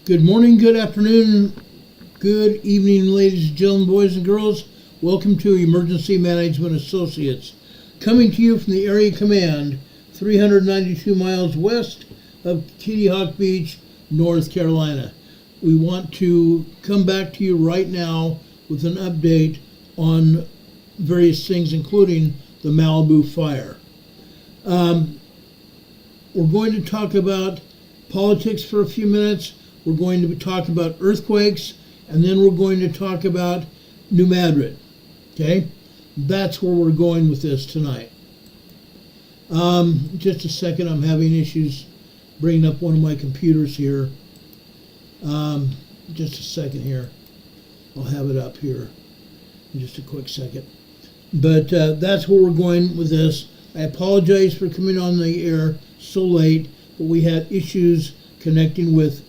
Good morning, good afternoon, good evening, ladies and gentlemen, boys and girls. Welcome to Emergency Management Associates, coming to you from the Area Command, 392 miles west of Kitty Hawk Beach, North Carolina. We want to come back to you right now with an update on various things, including the Malibu fire. We're going to talk about politics for a few minutes. We're going to talk about earthquakes, and then we're going to talk about New Madrid. Okay? That's where we're going with this tonight. Just a second, I'm having issues bringing up one of my computers here. Just a second here. I'll have it up here in just a quick second. But that's where we're going with this. I apologize for coming on the air so late, but we had issues connecting with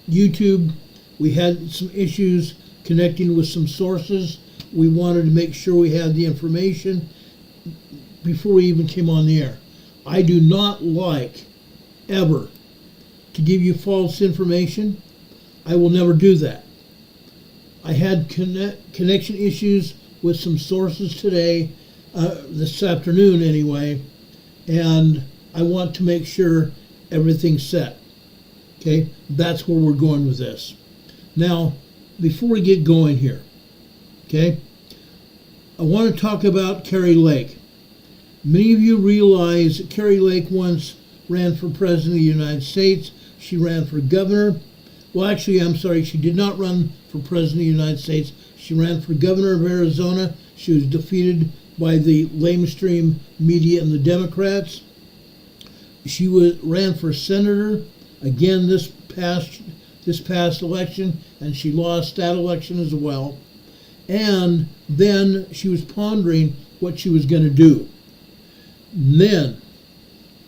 YouTube. We had some issues connecting with some sources. We wanted to make sure we had the information before we even came on the air. I do not like ever to give you false information. I will never do that. I had connection issues with some sources today, this afternoon anyway, and I want to make sure everything's set. Okay, that's where we're going with this. Now, before we get going here, okay, I want to talk about Carrie Lake. Many of you realize that Carrie Lake once ran for president of the United States. She ran for governor. Well, actually, I'm sorry, she did not run for president of the United States. She ran for governor of Arizona. She was defeated by the lamestream media and the Democrats. She ran for senator again this past election, and she lost that election as well. And then she was pondering what she was going to do. And then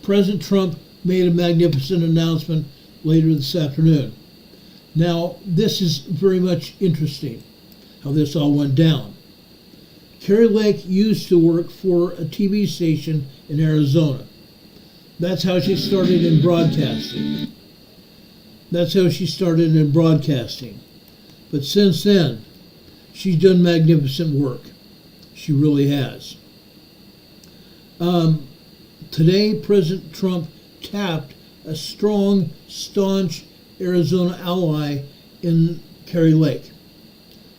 President Trump made a magnificent announcement later this afternoon. Now, this is very much interesting, how this all went down. Carrie Lake used to work for a TV station in Arizona. That's how she started in broadcasting. But since then, she's done magnificent work. She really has. Today, President Trump tapped a strong, staunch Arizona ally in Carrie Lake.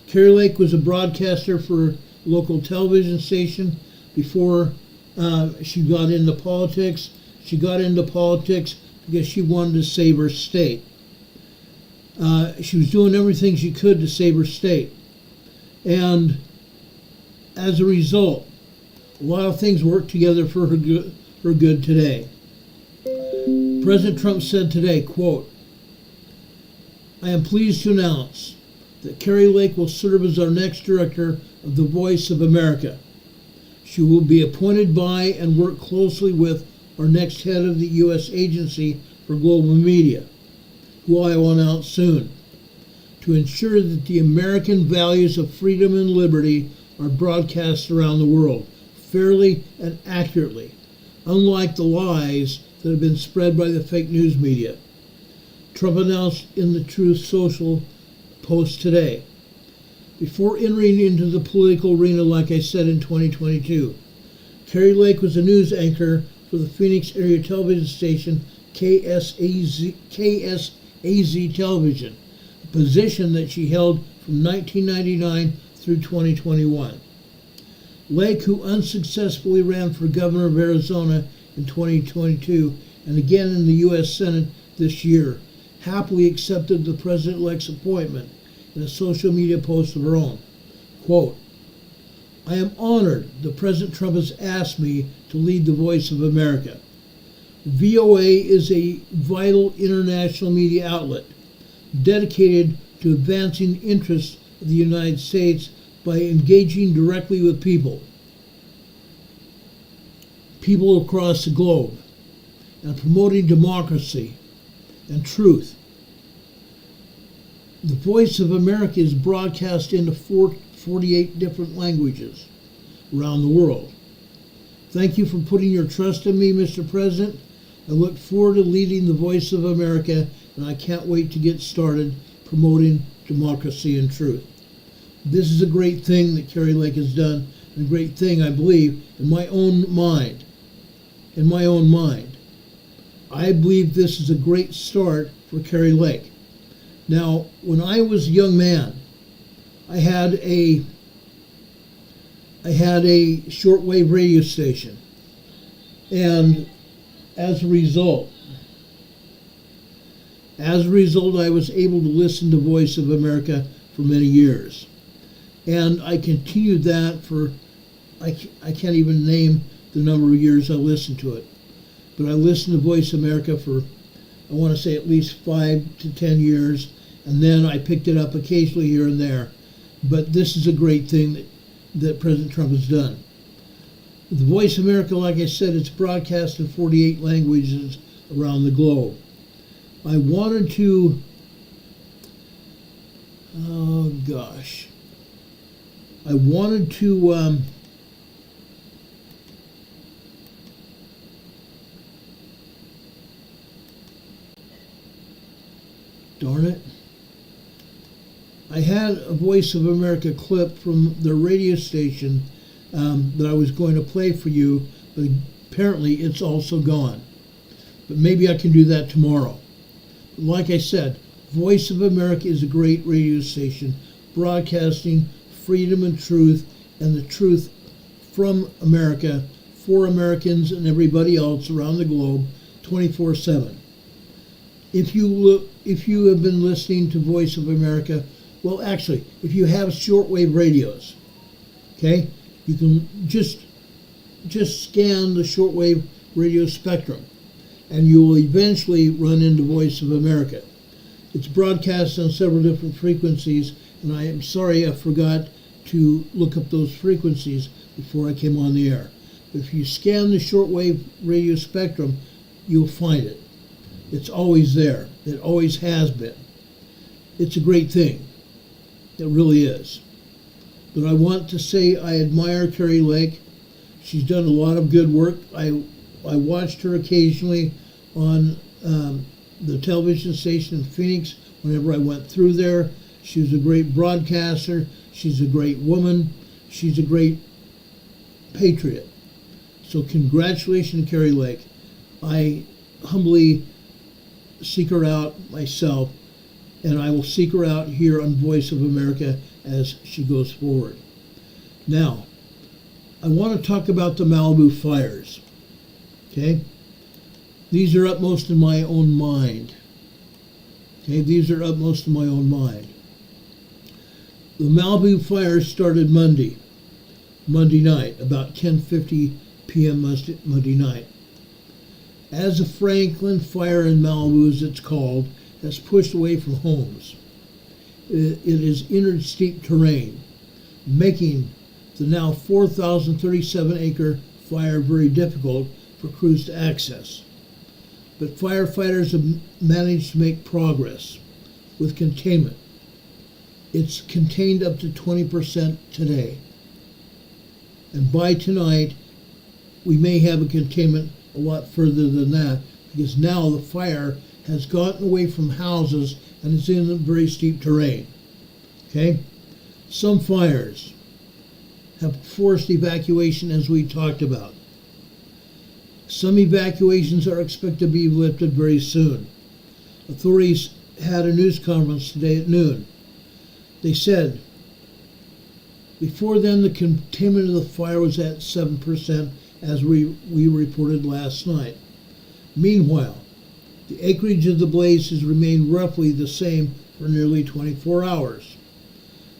Carrie Lake was a broadcaster for a local television station before she got into politics. She got into politics because she wanted to save her state. She was doing everything she could to save her state. And as a result, a lot of things worked together for her good today. President Trump said today, quote, "I am pleased to announce that Carrie Lake will serve as our next director of the Voice of America. She will be appointed by and work closely with our next head of the U.S. Agency for Global Media, who I will announce soon, to ensure that the American values of freedom and liberty are broadcast around the world, fairly and accurately, unlike the lies that have been spread by the fake news media," Trump announced in the Truth Social post today. Before entering into the political arena, like I said, in 2022, Carrie Lake was a news anchor for the Phoenix area television station KSAZ television, a position that she held from 1999 through 2021. Lake, who unsuccessfully ran for governor of Arizona in 2022 and again in the U.S. Senate this year, happily accepted the president-elect's appointment in a social media post of her own. Quote, "I am honored that President Trump has asked me to lead the Voice of America. VOA is a vital international media outlet dedicated to advancing the interests of the United States by engaging directly with people across the globe, and promoting democracy and truth. The Voice of America is broadcast into 48 different languages around the world. Thank you for putting your trust in me, Mr. President. I look forward to leading the Voice of America and I can't wait to get started promoting democracy and truth. This is a great thing that Carrie Lake has done, and a great thing, I believe, in my own mind. I believe this is a great start for Carrie Lake. Now, when I was a young man, I had a shortwave radio station, and as a result, I was able to listen to Voice of America for many years, and I continued that for I can't even name the number of years I listened to it, but I listened to Voice of America for, I want to say, at least 5 to 10 years, and then I picked it up occasionally here and there. But this is a great thing that President Trump has done. The Voice of America, like I said, it's broadcast in 48 languages around the globe. I wanted to, darn it. I had a Voice of America clip from the radio station that I was going to play for you, but apparently it's also gone. But maybe I can do that tomorrow. But like I said, Voice of America is a great radio station broadcasting freedom and truth, and the truth from America for Americans and everybody else around the globe 24/7. If you have been listening to Voice of America, well, actually, if you have shortwave radios, okay, you can just scan the shortwave radio spectrum, and you will eventually run into Voice of America. It's broadcast on several different frequencies, and I am sorry I forgot to look up those frequencies before I came on the air. But if you scan the shortwave radio spectrum, you'll find it. It's always there. It always has been. It's a great thing. It really is. But I want to say I admire Carrie Lake. She's done a lot of good work. I watched her occasionally on the television station in Phoenix whenever I went through there. She was a great broadcaster. She's a great woman. She's a great patriot. So congratulations, Carrie Lake. I humbly seek her out myself, and I will seek her out here on Voice of America as she goes forward. Now, I want to talk about the Malibu fires. Okay? These are upmost in my own mind. Okay, these are upmost in my own mind. The Malibu fires started Monday night, about 10:50 p.m. Monday night. As the Franklin fire in Malibu, as it's called, has pushed away from homes, it has entered steep terrain, making the now 4,037-acre fire very difficult for crews to access. But firefighters have managed to make progress with containment. It's contained up to 20% today. And by tonight, we may have a containment a lot further than that, because now the fire has gotten away from houses and is in a very steep terrain. Okay? Some fires have forced evacuation, as we talked about. Some evacuations are expected to be lifted very soon. Authorities had a news conference today at noon. They said, before then, the containment of the fire was at 7%, as we reported last night. Meanwhile, the acreage of the blaze has remained roughly the same for nearly 24 hours.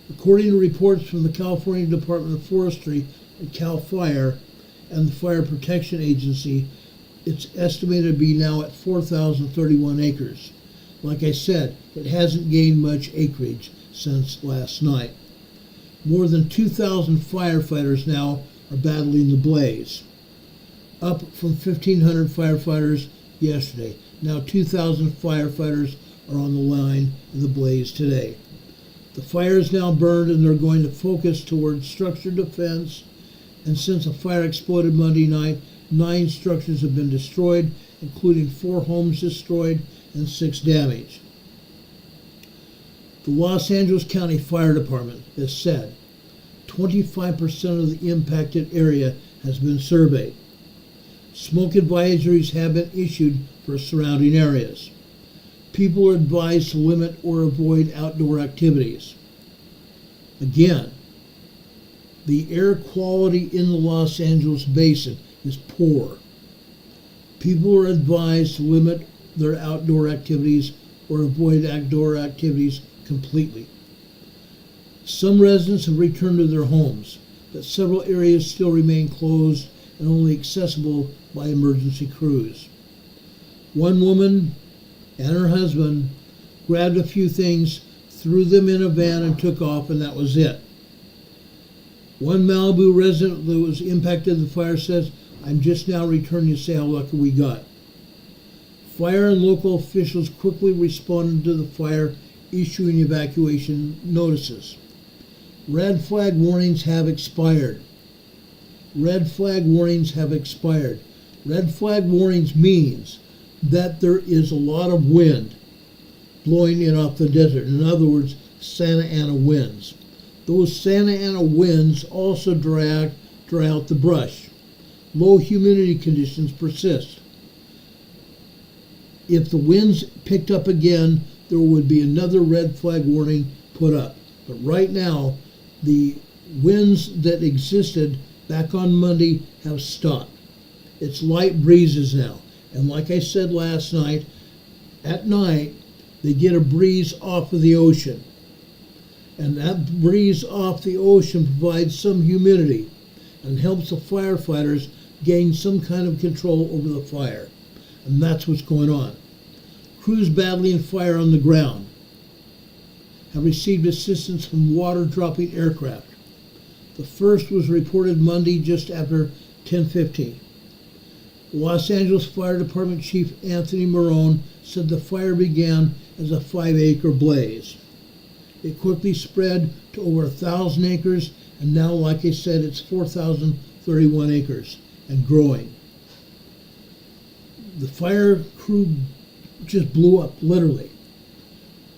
According to reports from the California Department of Forestry and CAL FIRE and the Fire Protection Agency, it's estimated to be now at 4,031 acres. Like I said, it hasn't gained much acreage since last night. More than 2,000 firefighters now are battling the blaze, up from 1,500 firefighters yesterday. Now 2,000 firefighters are on the line in the blaze today. The fire is now burned, and they're going to focus towards structure defense. And since a fire exploded Monday night, 9 structures have been destroyed, including 4 homes destroyed and 6 damaged. The Los Angeles County Fire Department has said 25% of the impacted area has been surveyed. Smoke advisories have been issued for surrounding areas. People are advised to limit or avoid outdoor activities. Again, the air quality in the Los Angeles basin is poor. People are advised to limit their outdoor activities or avoid outdoor activities completely. Some residents have returned to their homes, but several areas still remain closed and only accessible by emergency crews. One woman and her husband grabbed a few things, threw them in a van, and took off, and that was it. One Malibu resident that was impacted in the fire says, "I'm just now returning to say how lucky we got." Fire and local officials quickly responded to the fire, issuing evacuation notices. Red flag warnings have expired. Red flag warnings have expired. Red flag warnings means that there is a lot of wind blowing in off the desert. In other words, Santa Ana winds. Those Santa Ana winds also dry out the brush. Low humidity conditions persist. If the winds picked up again, there would be another red flag warning put up. But right now, the winds that existed back on Monday have stopped. It's light breezes now. And like I said last night, at night, they get a breeze off of the ocean. And that breeze off the ocean provides some humidity and helps the firefighters gain some kind of control over the fire. And that's what's going on. Crews battling fire on the ground have received assistance from water-dropping aircraft. The first was reported Monday just after 10:15. Los Angeles Fire Department Chief Anthony Marone said the fire began as a 5-acre blaze. It quickly spread to over 1,000 acres, and now, like I said, it's 4,031 acres and growing. The fire crew just blew up, literally.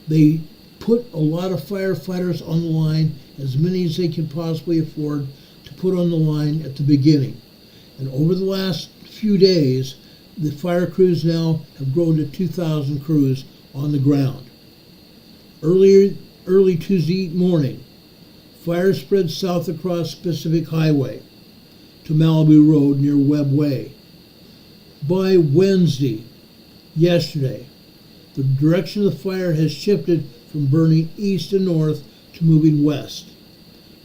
They put a lot of firefighters on the line, as many as they could possibly afford to put on the line at the beginning. And over the last few days, the fire crews now have grown to 2,000 crews on the ground. Early Tuesday morning, fire spread south across Pacific Highway to Malibu Road near Webb Way. By Wednesday, yesterday, the direction of the fire has shifted from burning east and north to moving west.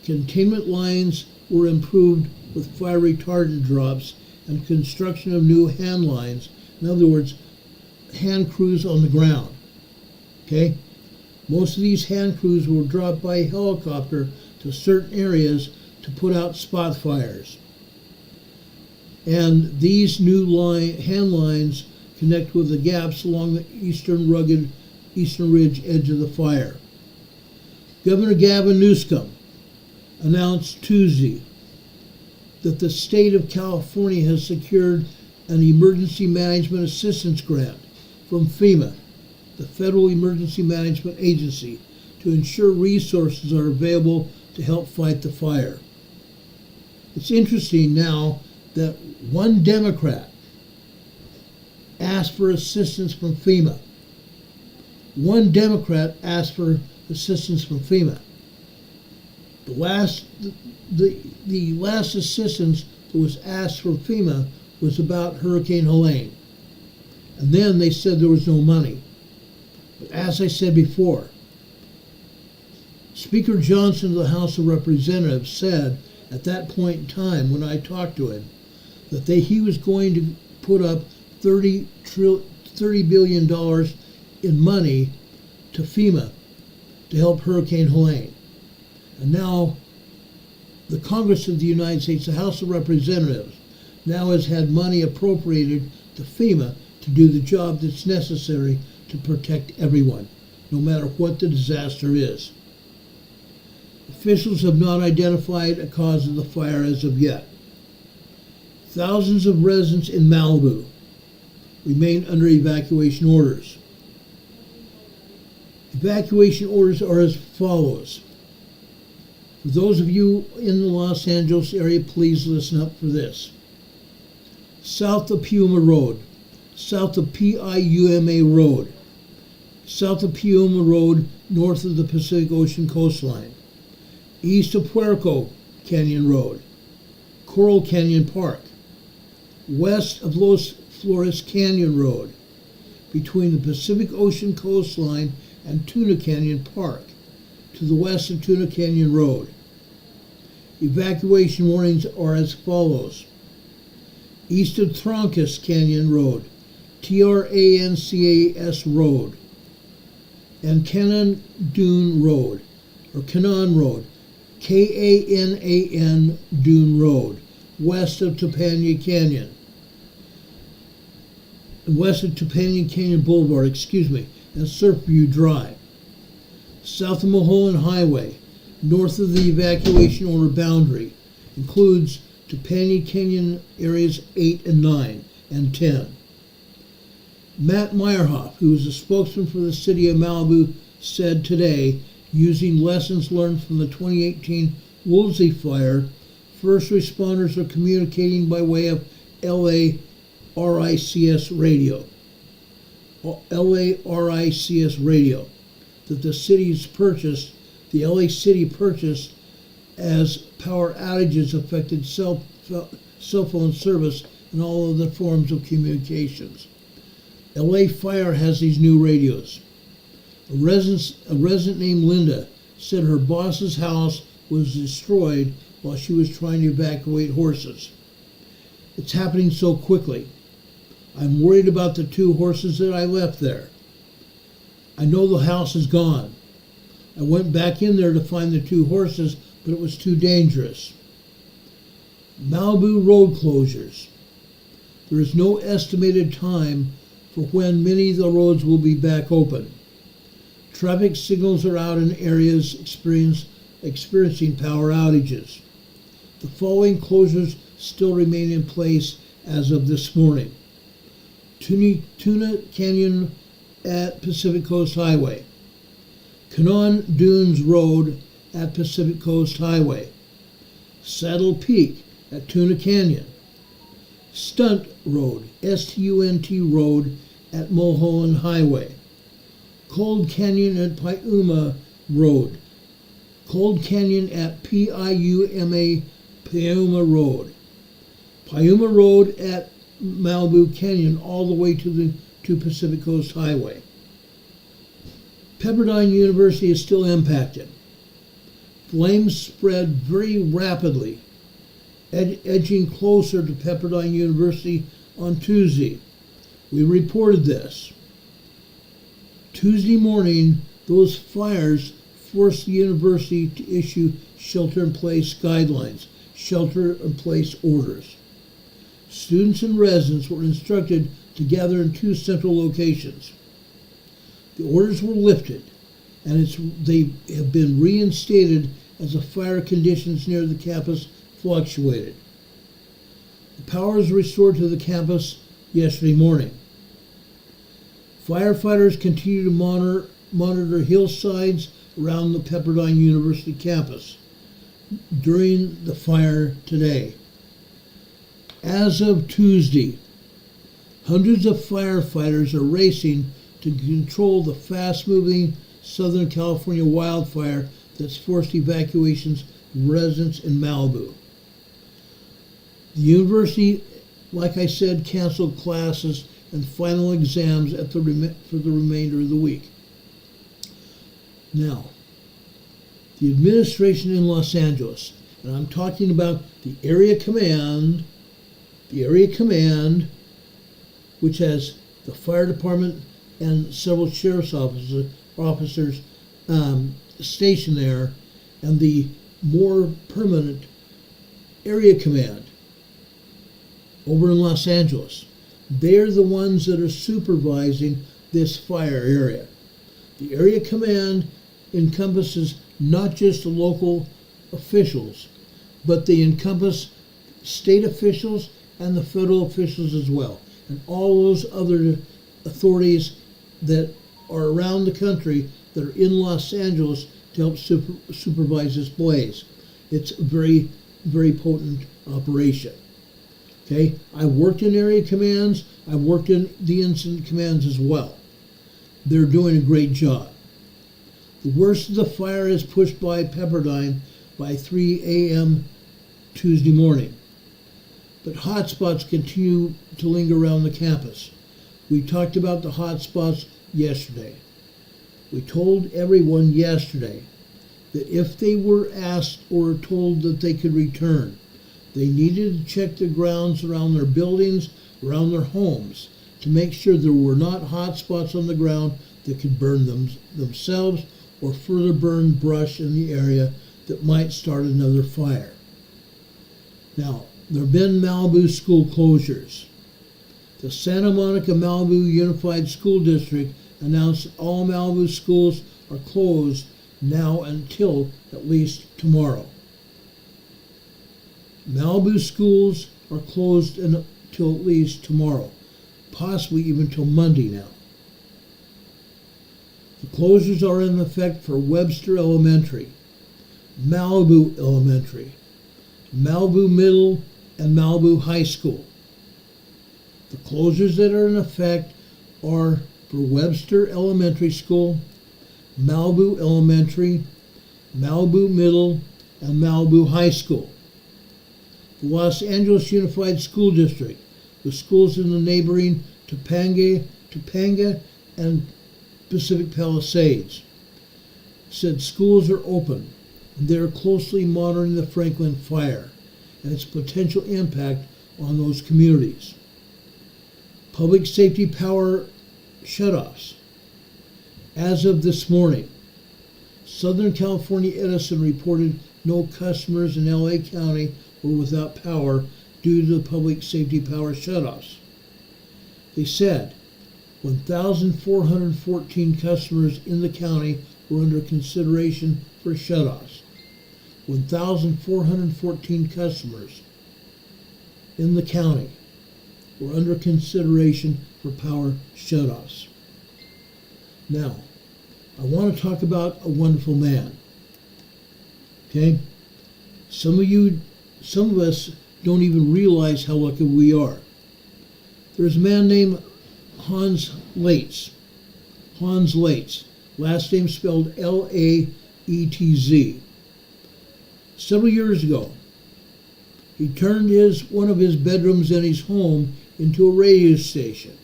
Containment lines were improved with fire retardant drops and construction of new hand lines. In other words, hand crews on the ground. Okay? Most of these hand crews were dropped by helicopter to certain areas to put out spot fires. And these new hand lines connect with the gaps along the eastern ridge edge of the fire. Governor Gavin Newsom announced Tuesday that the state of California has secured an emergency management assistance grant from FEMA, the Federal Emergency Management Agency, to ensure resources are available to help fight the fire. It's interesting now that one Democrat asked for assistance from FEMA. One Democrat asked for assistance from FEMA. The last assistance that was asked from FEMA was about Hurricane Helene. And then they said there was no money. But as I said before, Speaker Johnson of the House of Representatives said at that point in time when I talked to him that he was going to put up $30 billion in money to FEMA to help Hurricane Helene. And now the Congress of the United States, the House of Representatives, now has had money appropriated to FEMA to do the job that's necessary to protect everyone, no matter what the disaster is. Officials have not identified a cause of the fire as of yet. Thousands of residents in Malibu remain under evacuation orders. Evacuation orders are as follows. For those of you in the Los Angeles area, please listen up for this. South of Piuma Road, south of Piuma Road, south of Piuma Road, north of the Pacific Ocean coastline, east of Puerco Canyon Road, Coral Canyon Park, west of Los Flores Canyon Road, between the Pacific Ocean coastline and Tuna Canyon Park, to the west of Tuna Canyon Road. Evacuation warnings are as follows. East of Trancas Canyon Road, Trancas Road, and Cannon Dune Road, or Canaan Road, Kanan Dune Road, west of Topanga Canyon. West of Topanga Canyon Boulevard, and Surfview Drive. South of Mulholland Highway, north of the evacuation order boundary, includes Topanga Canyon areas 8 and 9 and 10. Matt Meyerhoff, who is a spokesman for the city of Malibu, said today, using lessons learned from the 2018 Woolsey fire, first responders are communicating by way of LA RICS radio, that the LA City purchased as power outages affected cell phone service and all other forms of communications. LA Fire has these new radios. A resident named Linda said her boss's house was destroyed while she was trying to evacuate horses. It's happening so quickly. I'm worried about the 2 horses that I left there. I know the house is gone. I went back in there to find the 2 horses, but it was too dangerous. Malibu road closures. There is no estimated time for when many of the roads will be back open. Traffic signals are out in areas experiencing power outages. The following closures still remain in place as of this morning. Tuna Canyon at Pacific Coast Highway, Canaan Dunes Road at Pacific Coast Highway, Saddle Peak at Tuna Canyon, Stunt Road, S-T-U-N-T Road at Mulholland Highway, Cold Canyon at Piuma Road, Cold Canyon at Piuma Road, Piuma Road at Malibu Canyon all the way to Pacific Coast Highway. Pepperdine University is still impacted. Flames spread very rapidly, edging closer to Pepperdine University on Tuesday. We reported this. Tuesday morning, those fires forced the university to issue shelter-in-place guidelines, shelter-in-place orders. Students and residents were instructed to gather in 2 central locations. The orders were lifted, and they have been reinstated as the fire conditions near the campus fluctuated. The power was restored to the campus yesterday morning. Firefighters continue to monitor hillsides around the Pepperdine University campus during the fire today. As of Tuesday, hundreds of firefighters are racing to control the fast-moving Southern California wildfire that's forced evacuations of residents in Malibu. The university, like I said, canceled classes and final exams for the remainder of the week. Now, the administration in Los Angeles, and I'm talking about the area command, which has the fire department and several sheriff's officers stationed there, and the more permanent area command over in Los Angeles. They're the ones that are supervising this fire area. The area command encompasses not just the local officials, but they encompass state officials and the federal officials as well, and all those other authorities that are around the country that are in Los Angeles to help supervise this blaze. It's a very, very potent operation. Okay, I worked in area commands. I worked in the incident commands as well. They're doing a great job. The worst of the fire is pushed by Pepperdine by 3 a.m. Tuesday morning. But hotspots continue to linger around the campus. We talked about the hotspots yesterday. We told everyone yesterday that if they were asked or told that they could return, they needed to check the grounds around their buildings, around their homes, to make sure there were not hot spots on the ground that could burn themselves or further burn brush in the area that might start another fire. Now, there have been Malibu school closures. The Santa Monica Malibu Unified School District announced that all Malibu schools are closed now until at least tomorrow. Malibu schools are closed until at least tomorrow, possibly even till Monday now. The closures are in effect for Webster Elementary, Malibu Elementary, Malibu Middle, and Malibu High School. The closures that are in effect are for Webster Elementary School, Malibu Elementary, Malibu Middle, and Malibu High School. The Los Angeles Unified School District, with schools in the neighboring Topanga, and Pacific Palisades, said schools are open and they are closely monitoring the Franklin fire and its potential impact on those communities. Public safety power shutoffs. As of this morning, Southern California Edison reported no customers in LA County were without power due to the public safety power shutoffs. They said 1,414 customers in the county were under consideration for shutoffs. 1,414 customers in the county were under consideration for power shutoffs. Now, I want to talk about a wonderful man. Okay? Some of us don't even realize how lucky we are. There's a man named Hans Laetz. Hans Laetz. Last name spelled Laetz. Several years ago, he turned one of his bedrooms in his home into a radio station.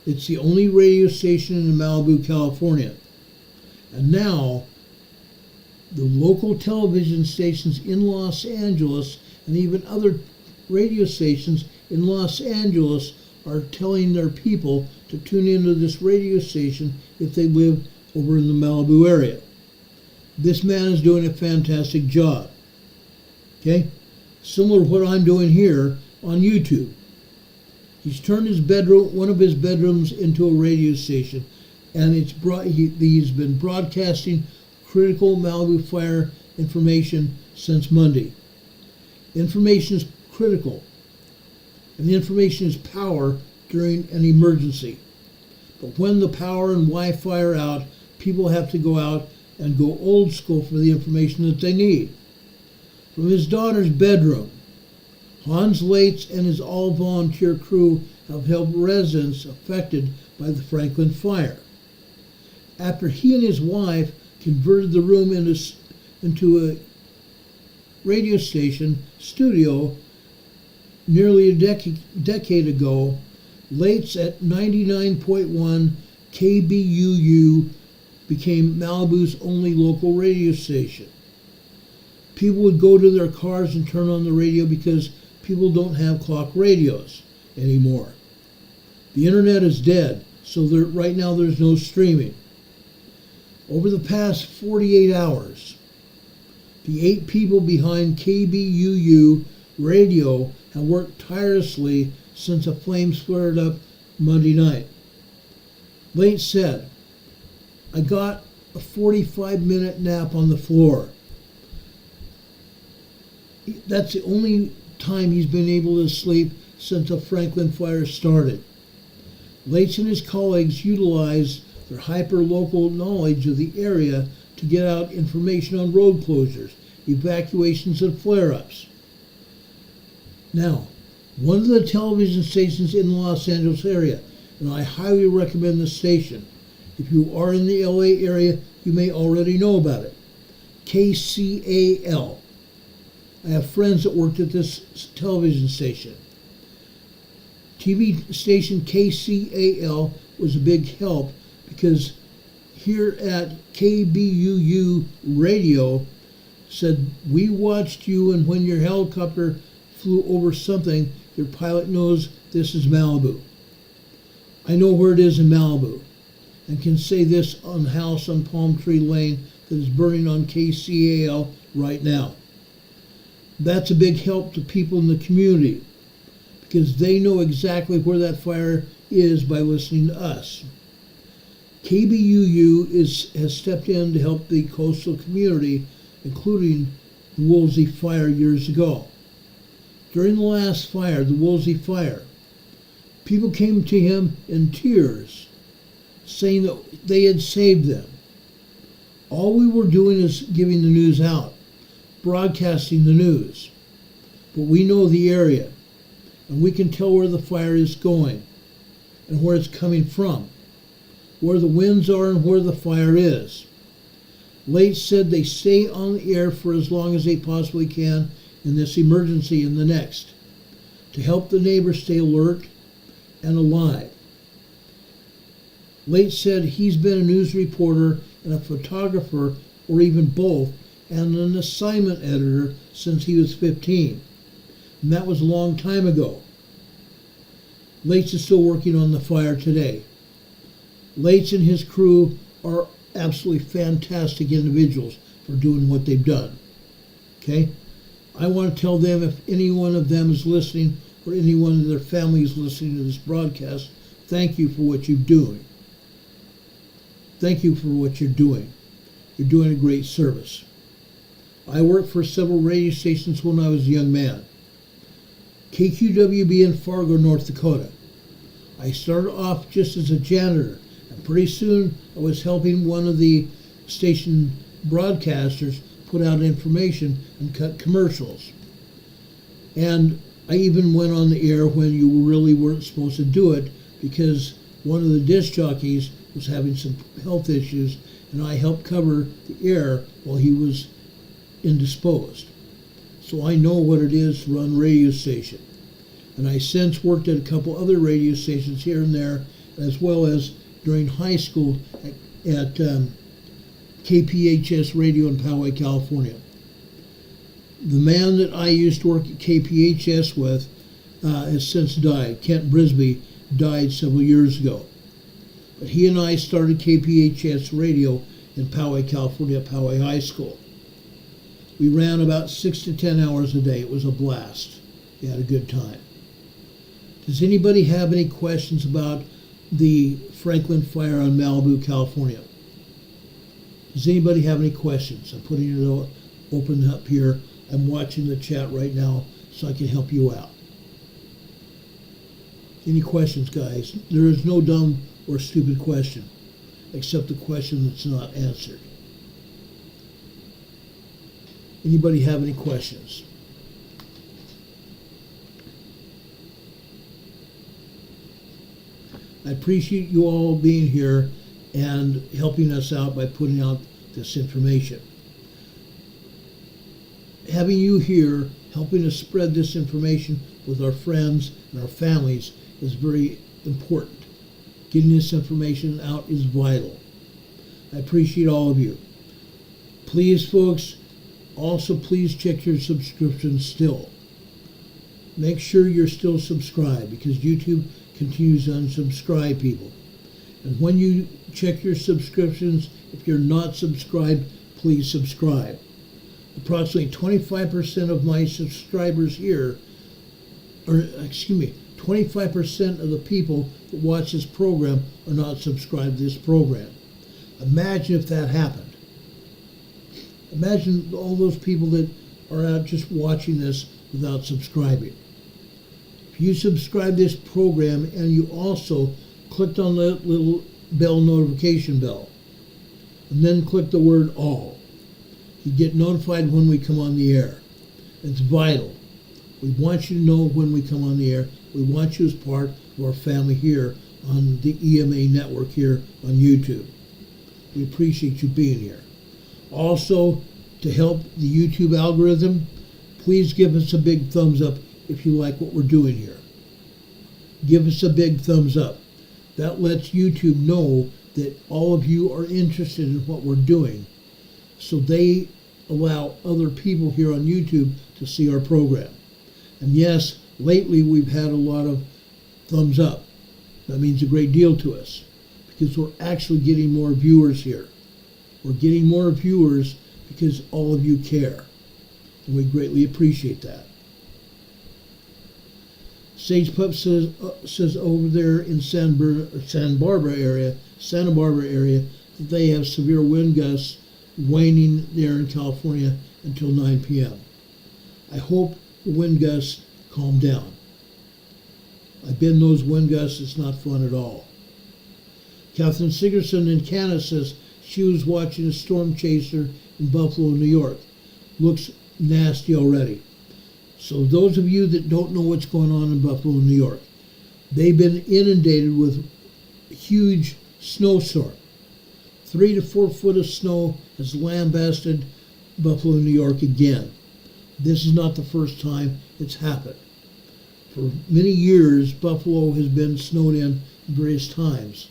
It's the only radio station in Malibu, California. And now, the local television stations in Los Angeles and even other radio stations in Los Angeles are telling their people to tune into this radio station if they live over in the Malibu area. This man is doing a fantastic job. Okay? Similar to what I'm doing here on YouTube. He's turned one of his bedrooms into a radio station, and he's been broadcasting critical Malibu fire information since Monday. Information is critical, and the information is power during an emergency. But when the power and Wi-Fi are out, people have to go out and go old school for the information that they need. From his daughter's bedroom, Hans Laetz and his all-volunteer crew have helped residents affected by the Franklin fire. After he and his wife converted the room into a radio station studio nearly a decade ago, Laetz at 99.1 KBUU became Malibu's only local radio station. People would go to their cars and turn on the radio because people don't have clock radios anymore. The internet is dead, so right now there's no streaming. Over the past 48 hours, the 8 people behind KBUU radio have worked tirelessly since the flames flared up Monday night. Laetz said, "I got a 45-minute nap on the floor." That's the only time he's been able to sleep since the Franklin fire started. Laetz and his colleagues utilized their hyper-local knowledge of the area to get out information on road closures, evacuations, and flare-ups. Now, one of the television stations in the Los Angeles area, and I highly recommend this station. If you are in the LA area, you may already know about it. KCAL. I have friends that worked at this television station. TV station KCAL was a big help because here at KBUU Radio said, we watched you, and when your helicopter flew over something, your pilot knows this is Malibu. I know where it is in Malibu and can say this on the house on Palm Tree Lane that is burning on KCAL right now. That's a big help to people in the community because they know exactly where that fire is by listening to us. KBUU has stepped in to help the coastal community, including the Woolsey fire years ago. During the last fire, the Woolsey fire, people came to him in tears, saying that they had saved them. All we were doing is giving the news out, broadcasting the news. But we know the area, and we can tell where the fire is going and where it's coming from, where the winds are and where the fire is. Late said they stay on the air for as long as they possibly can in this emergency and the next, to help the neighbors stay alert and alive. Late said he's been a news reporter and a photographer, or even both, and an assignment editor since he was 15. And that was a long time ago. Lates is still working on the fire today. Lates and his crew are absolutely fantastic individuals for doing what they've done. Okay? I want to tell them, if any one of them is listening or any one of their families listening to this broadcast, thank you for what you're doing. Thank you for what you're doing. You're doing a great service. I worked for several radio stations when I was a young man. KQWB in Fargo, North Dakota. I started off just as a janitor, and pretty soon I was helping one of the station broadcasters put out information and cut commercials. And I even went on the air when you really weren't supposed to do it because one of the disc jockeys was having some health issues, and I helped cover the air while he was indisposed. So I know what it is to run a radio station. And I since worked at a couple other radio stations here and there, as well as during high school at KPHS Radio in Poway, California. The man that I used to work at KPHS with has since died. Kent Brisby died several years ago. But he and I started KPHS Radio in Poway, California at Poway High School. We ran about 6 to 10 hours a day. It was a blast. We had a good time. Does anybody have any questions about the Franklin fire on Malibu, California? Does anybody have any questions? I'm putting it open up here. I'm watching the chat right now so I can help you out. Any questions, guys? There is no dumb or stupid question, except the question that's not answered. Anybody have any questions? I appreciate you all being here and helping us out by putting out this information. Having you here, helping us spread this information with our friends and our families is very important. Getting this information out is vital. I appreciate all of you. Please, folks, also please check your subscriptions still. Make sure you're still subscribed because YouTube continues to unsubscribe people. And when you check your subscriptions, if you're not subscribed, please subscribe. Approximately 25% of my subscribers here, 25% of the people that watch this program are not subscribed to this program. Imagine if that happened. Imagine all those people that are out just watching this without subscribing. If you subscribe to this program and you also clicked on the little bell notification bell. And then click the word all. You get notified when we come on the air. It's vital. We want you to know when we come on the air. We want you as part of our family here on the EMA network here on YouTube. We appreciate you being here. Also, to help the YouTube algorithm, please give us a big thumbs up if you like what we're doing here. Give us a big thumbs up. That lets YouTube know that all of you are interested in what we're doing, so they allow other people here on YouTube to see our program. And yes, lately we've had a lot of thumbs up. That means a great deal to us because we're actually getting more viewers here. We're getting more viewers because all of you care, and we greatly appreciate that. Sage Pup says over there in Santa Barbara area, that they have severe wind gusts waning there in California until 9 p.m. I hope the wind gusts calm down. I've been in those wind gusts. It's not fun at all. Catherine Sigerson in Canada says she was watching a storm chaser in Buffalo, New York. Looks nasty already. So those of you that don't know what's going on in Buffalo, New York, they've been inundated with a huge snowstorm. 3 to 4 foot of snow has lambasted Buffalo, New York again. This is not the first time it's happened. For many years, Buffalo has been snowed in various times.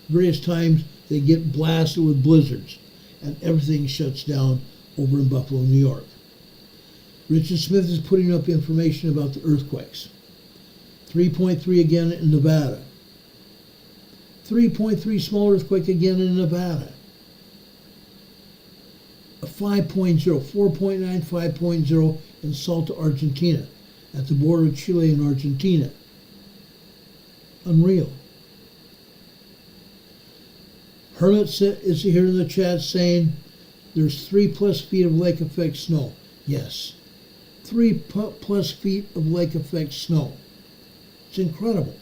Various times they get blasted with blizzards, and everything shuts down over in Buffalo, New York. Richard Smith is putting up information about the earthquakes. 3.3 again in Nevada. 3.3 small earthquake again in Nevada. A 5.0, 4.9, 5.0 in Salta, Argentina, at the border of Chile and Argentina. Unreal. Hermit is here in the chat saying there's 3+ feet of lake effect snow. Yes, 3+ feet of lake effect snow. It's incredible.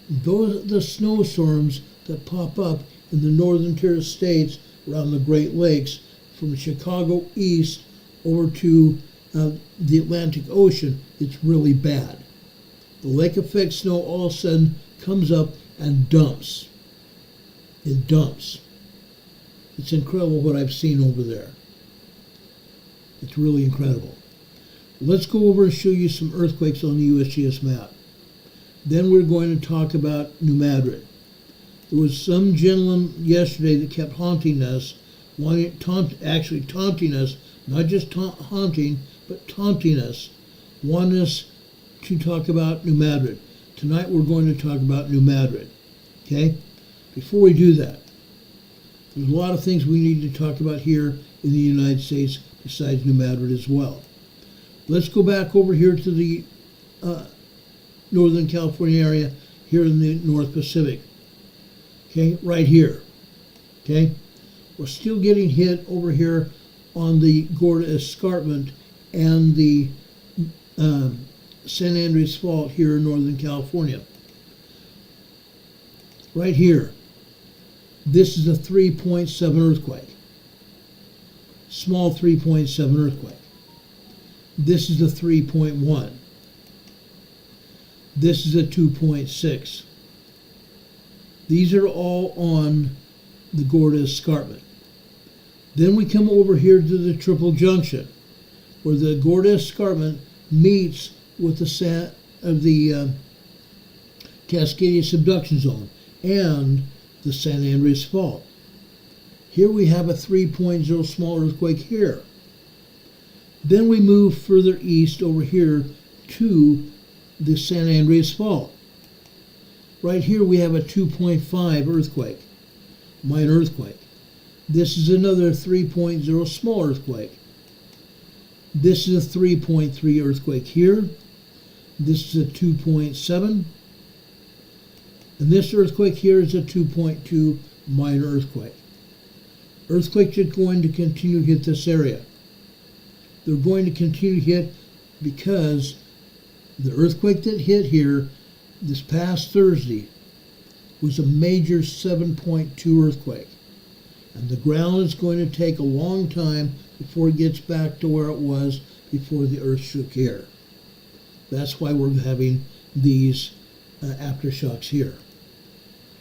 Those are the snowstorms that pop up in the northern tier of states around the Great Lakes from Chicago east over to the Atlantic Ocean. It's really bad. The lake effect snow all of a sudden comes up and dumps. It dumps. It's incredible what I've seen over there. It's really incredible. Let's go over and show you some earthquakes on the USGS map. Then we're going to talk about New Madrid. There was some gentleman yesterday that kept haunting us, taunting us, not just haunting, but taunting us, wanting us to talk about New Madrid. Tonight we're going to talk about New Madrid. Okay? Before we do that, there's a lot of things we need to talk about here in the United States besides New Madrid as well. Let's go back over here to the Northern California area here in the North Pacific. Okay, right here. Okay? We're still getting hit over here on the Gorda Escarpment and the San Andreas Fault here in Northern California. Right here. This is a 3.7 earthquake. Small 3.7 earthquake. This is a 3.1. This is a 2.6. These are all on the Gorda Escarpment. Then we come over here to the Triple Junction, where the Gorda Escarpment meets with the Cascadia Subduction Zone and the San Andreas Fault. Here we have a 3.0 small earthquake here. Then we move further east over here to the San Andreas Fault. Right here we have a 2.5 earthquake, minor earthquake. This is another 3.0 small earthquake. This is a 3.3 earthquake here. This is a 2.7. And this earthquake here is a 2.2 minor earthquake. Earthquakes are going to continue to hit this area. They're going to continue to hit because the earthquake that hit here this past Thursday was a major 7.2 earthquake. And the ground is going to take a long time before it gets back to where it was before the earth shook here. That's why we're having these aftershocks here.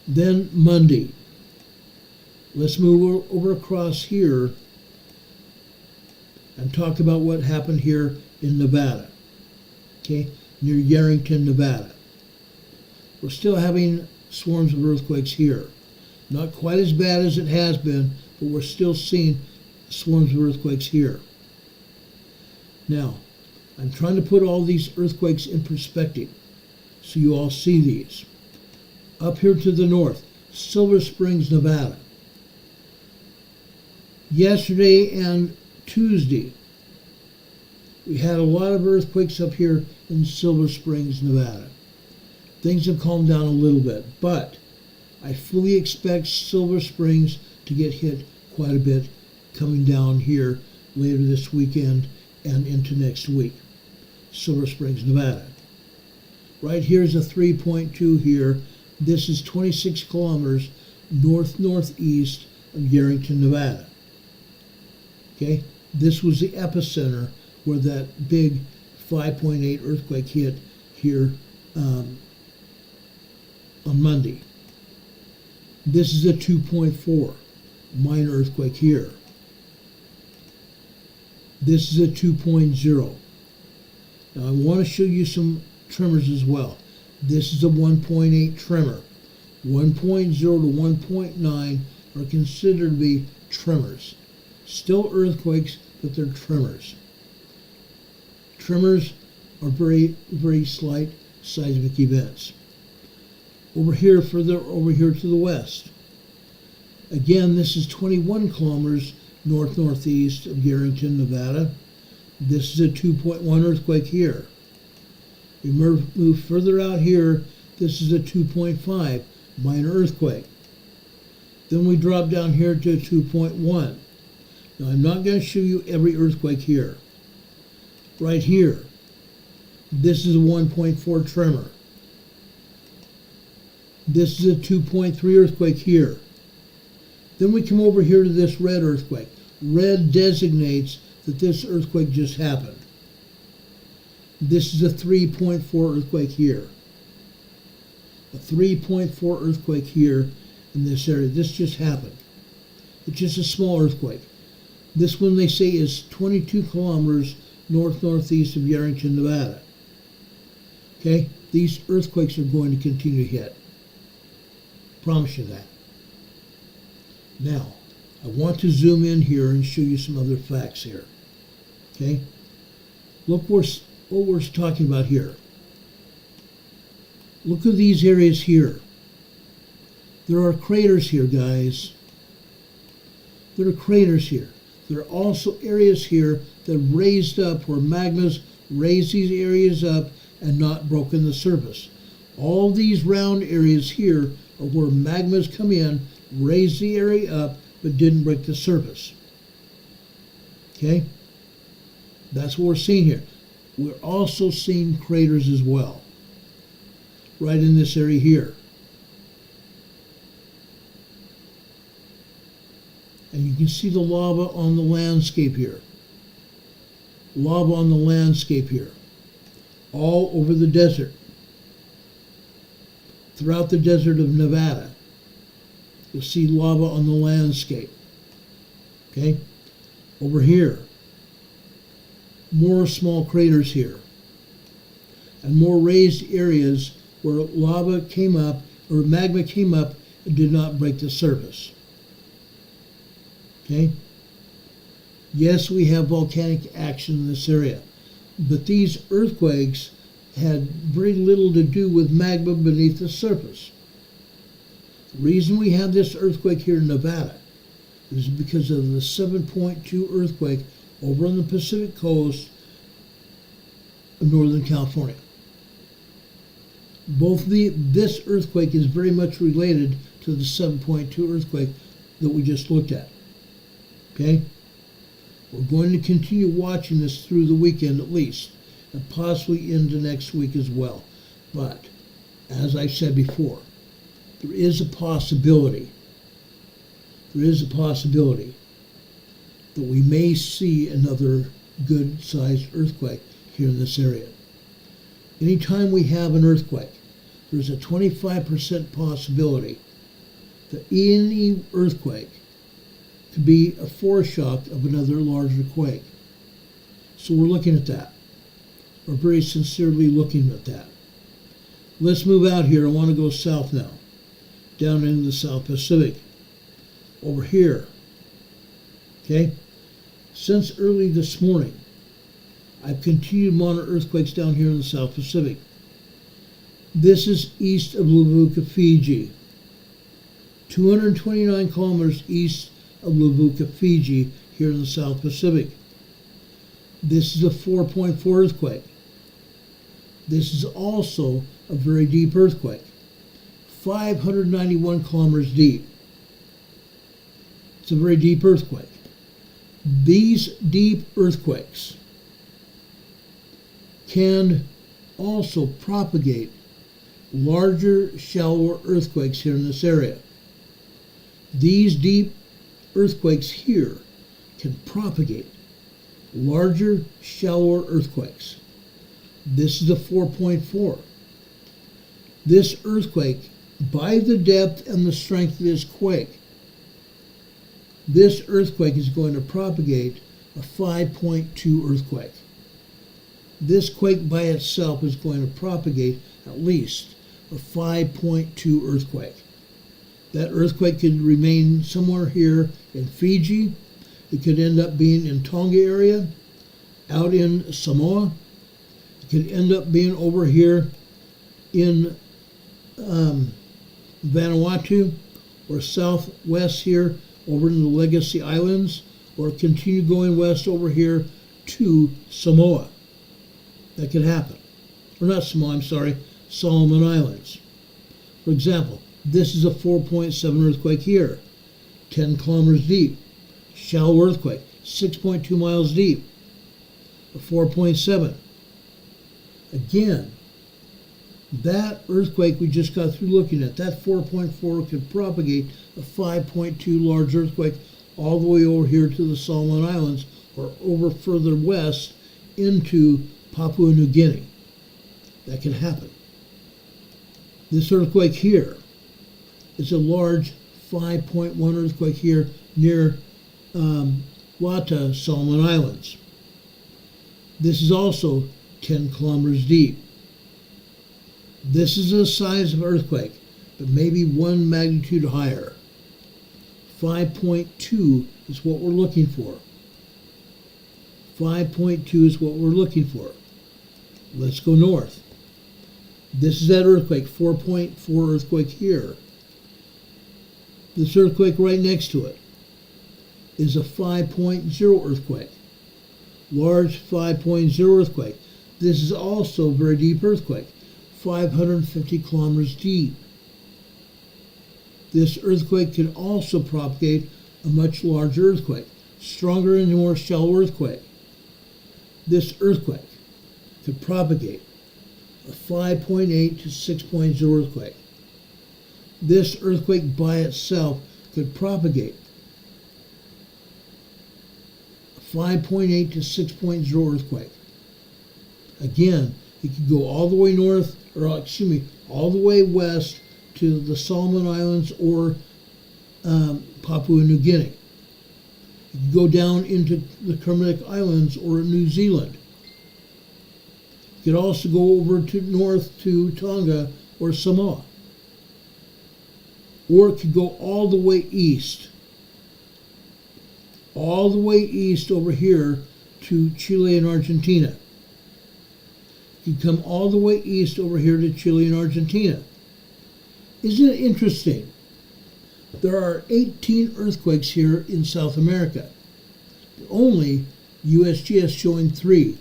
Then Monday, let's move over across here and talk about what happened here in Nevada, okay, near Yarrington, Nevada. We're still having swarms of earthquakes here. Not quite as bad as it has been, but we're still seeing swarms of earthquakes here. Now, I'm trying to put all these earthquakes in perspective so you all see these. Up here to the north, Silver Springs, Nevada. Yesterday and Tuesday, we had a lot of earthquakes up here in Silver Springs, Nevada. Things have calmed down a little bit, but I fully expect Silver Springs to get hit quite a bit coming down here later this weekend and into next week. Silver Springs, Nevada. Right here is a 3.2 here. This is 26 kilometers north-northeast of Yarrington, Nevada. Okay, this was the epicenter where that big 5.8 earthquake hit here on Monday. This is a 2.4 minor earthquake here. This is a 2.0. Now I want to show you some tremors as well. This is a 1.8 tremor. 1.0 to 1.9 are considered to be tremors. Still earthquakes, but they're tremors. Tremors are very, very slight seismic events. Over here, further over here to the west. Again, this is 21 kilometers north-northeast of Yarrington, Nevada. This is a 2.1 earthquake here. We move further out here. This is a 2.5 minor earthquake. Then we drop down here to 2.1. Now, I'm not going to show you every earthquake here. Right here, this is a 1.4 tremor. This is a 2.3 earthquake here. Then we come over here to this red earthquake. Red designates that this earthquake just happened. This is a 3.4 earthquake here. A 3.4 earthquake here in this area. This just happened. It's just a small earthquake. This one they say is 22 kilometers north-northeast of Yarrington, Nevada. Okay? These earthquakes are going to continue to hit. Promise you that. Now, I want to zoom in here and show you some other facts here. Okay? Look what we're talking about here. Look at these areas here. There are craters here, guys. There are craters here. There are also areas here that raised up where magmas raised these areas up and not broken the surface. All these round areas here are where magmas come in, raise the area up, but didn't break the surface. Okay? That's what we're seeing here. We're also seeing craters as well, right in this area here. And you can see the lava on the landscape here. Lava on the landscape here. All over the desert. Throughout the desert of Nevada. You'll see lava on the landscape. Okay? Over here. More small craters here. And more raised areas where lava came up, or magma came up and did not break the surface. Okay? Yes, we have volcanic action in this area, but these earthquakes had very little to do with magma beneath the surface. The reason we have this earthquake here in Nevada is because of the 7.2 earthquake over on the Pacific coast of Northern California. This earthquake is very much related to the 7.2 earthquake that we just looked at. Okay? We're going to continue watching this through the weekend at least, and possibly into next week as well. But as I said before, there is a possibility that we may see another good-sized earthquake here in this area. Anytime we have an earthquake, there's a 25% possibility that any earthquake could be a foreshock of another larger quake. So we're looking at that. We're very sincerely looking at that. Let's move out here. I want to go south now, down into the South Pacific. Over here, okay? Since early this morning, I've continued to monitor earthquakes down here in the South Pacific. This is east of Levuka, Fiji. 229 kilometers east of Levuka, Fiji, here in the South Pacific. This is a 4.4 earthquake. This is also a very deep earthquake, 591 kilometers deep. It's a very deep earthquake. These deep earthquakes can also propagate larger, shallower earthquakes here in this area. These deep earthquakes here can propagate larger, shallower earthquakes. This is a 4.4. This earthquake, by the depth and the strength of this quake, this earthquake is going to propagate a 5.2 earthquake. This quake by itself is going to propagate at least a 5.2 earthquake. That earthquake could remain somewhere here in Fiji. It could end up being in Tonga area, out in Samoa. It could end up being over here in Vanuatu, or southwest here over in the Legacy Islands, or continue going west over here to Samoa. That could happen. Or not Samoa, I'm sorry, Solomon Islands. For example, this is a 4.7 earthquake here, 10 kilometers deep. Shallow earthquake, 6.2 miles deep, a 4.7. Again, that earthquake we just got through looking at, that 4.4 could propagate a 5.2 large earthquake all the way over here to the Solomon Islands, or over further west into Papua New Guinea. That can happen. This earthquake here is a large 5.1 earthquake here near Wata, Solomon Islands. This is also 10 kilometers deep. This is the size of earthquake, but maybe one magnitude higher. 5.2 is what we're looking for. 5.2 is what we're looking for. Let's go north. This is that earthquake, 4.4 earthquake here. This earthquake right next to it is a 5.0 earthquake. Large 5.0 earthquake. This is also a very deep earthquake, 550 kilometers deep. This earthquake can also propagate a much larger earthquake, stronger and more shallow earthquake. This earthquake could propagate a 5.8 to 6.0 earthquake. This earthquake by itself could propagate a 5.8 to 6.0 earthquake. Again, it could go all the way north, all the way west to the Solomon Islands or Papua New Guinea. It could go down into the Kermadec Islands or New Zealand. It could also go over to north to Tonga or Samoa. Or it could go all the way east. All the way east over here to Chile and Argentina. It could come all the way east over here to Chile and Argentina. Isn't it interesting? There are 18 earthquakes here in South America. Only USGS showing 3.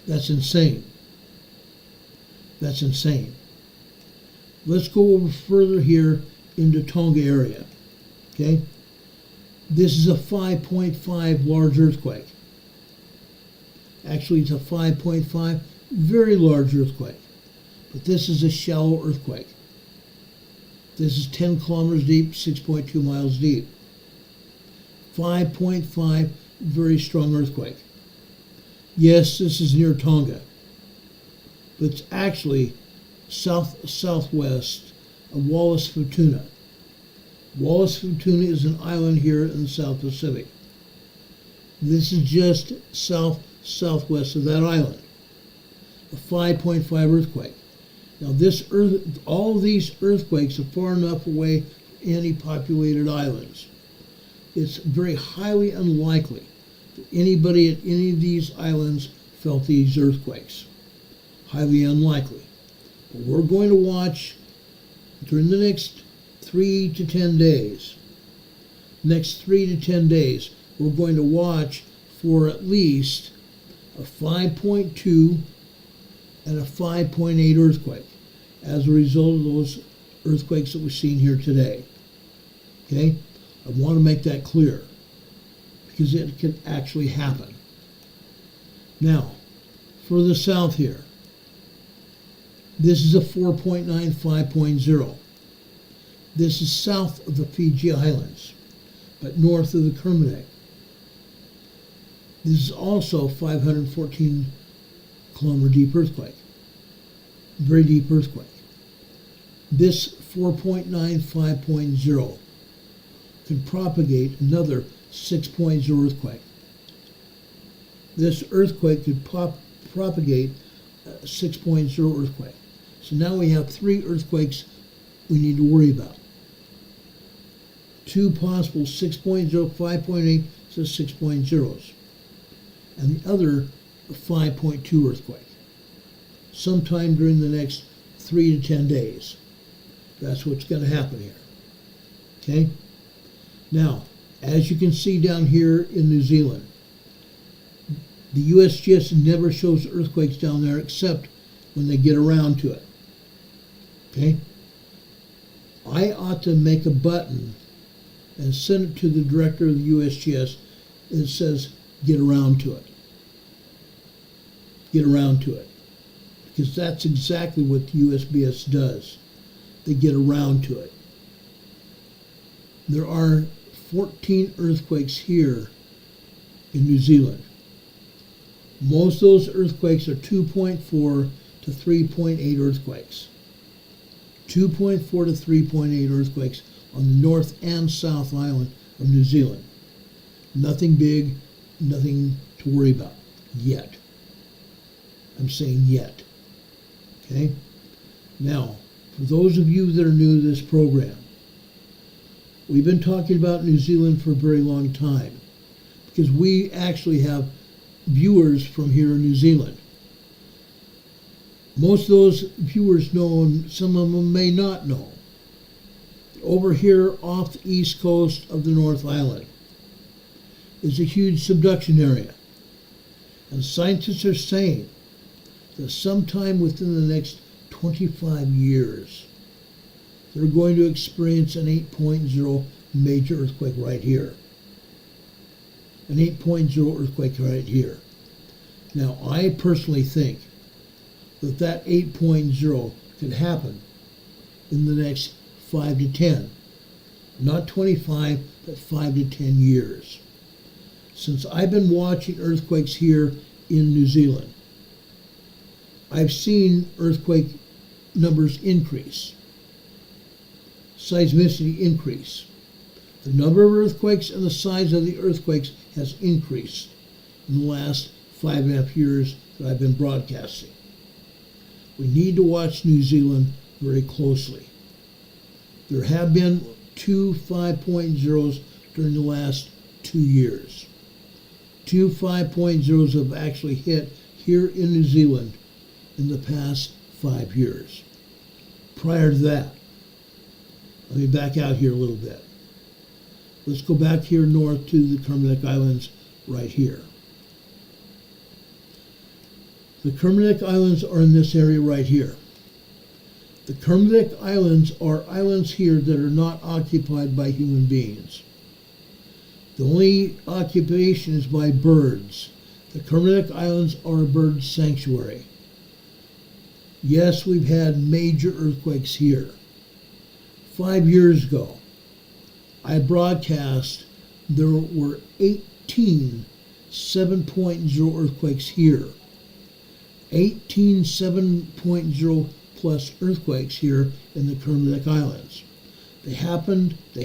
That's insane. That's insane. Let's go over further here into Tonga area. Okay? This is a 5.5 large earthquake. Actually, it's a 5.5 very large earthquake. But this is a shallow earthquake. This is 10 kilometers deep, 6.2 miles deep. 5.5, very strong earthquake. Yes, this is near Tonga, but it's actually southwest of Wallis Futuna. Wallis Futuna is an island here in the South Pacific. This is just southwest of that island. A 5.5 earthquake. Now all of these earthquakes are far enough away from any populated islands. It's very highly unlikely that anybody at any of these islands felt these earthquakes. Highly unlikely. But we're going to watch during the next 3 to 10 days. Next 3 to 10 days, we're going to watch for at least a 5.2 and a 5.8 earthquake as a result of those earthquakes that we've seen here today. Okay? I want to make that clear because it can actually happen. Now, further south here, this is a 4.9, 5.0. This is south of the Fiji Islands, but north of the Kermadec. This is also 514 kilometer deep earthquake. Very deep earthquake. This 4.9, 5.0 can propagate another 6.0 earthquake. This earthquake could propagate a 6.0 earthquake. So now we have 3 earthquakes we need to worry about. 2 possible 6.0, 5.8, so 6.0s. And the other, a 5.2 earthquake. Sometime during the next 3 to 10 days. That's what's going to happen here. Okay? Now, as you can see down here in New Zealand, the USGS never shows earthquakes down there except when they get around to it. Okay? I ought to make a button and send it to the director of the USGS that says, get around to it. Get around to it. Because that's exactly what the USGS does. They get around to it. There are 14 earthquakes here in New Zealand. Most of those earthquakes are 2.4 to 3.8 earthquakes. 2.4 to 3.8 earthquakes on the North and South Island of New Zealand. Nothing big, nothing to worry about yet. I'm saying yet. Okay? Now, for those of you that are new to this program, we've been talking about New Zealand for a very long time because we actually have viewers from here in New Zealand. Most of those viewers know, and some of them may not know. Over here off the east coast of the North Island is a huge subduction area. And scientists are saying that sometime within the next 25 years, they're going to experience an 8.0 major earthquake right here. An 8.0 earthquake right here. Now, I personally think that 8.0 could happen in the next 5 to 10. Not 25, but 5 to 10 years. Since I've been watching earthquakes here in New Zealand, I've seen earthquake numbers increase. Seismicity increase. The number of earthquakes and the size of the earthquakes has increased in the last 5.5 years that I've been broadcasting. We need to watch New Zealand very closely. There have been 2 5.0s during the last 2 years. 2 5.0s have actually hit here in New Zealand in the past 5 years. Prior to that, let me back out here a little bit. Let's go back here north to the Kermadec Islands right here. The Kermadec Islands are in this area right here. The Kermadec Islands are islands here that are not occupied by human beings. The only occupation is by birds. The Kermadec Islands are a bird sanctuary. Yes, we've had major earthquakes here. 5 years ago, I broadcast there were 18 7.0 earthquakes here. 18 7.0 plus earthquakes here in the Kermadec Islands. They happened, and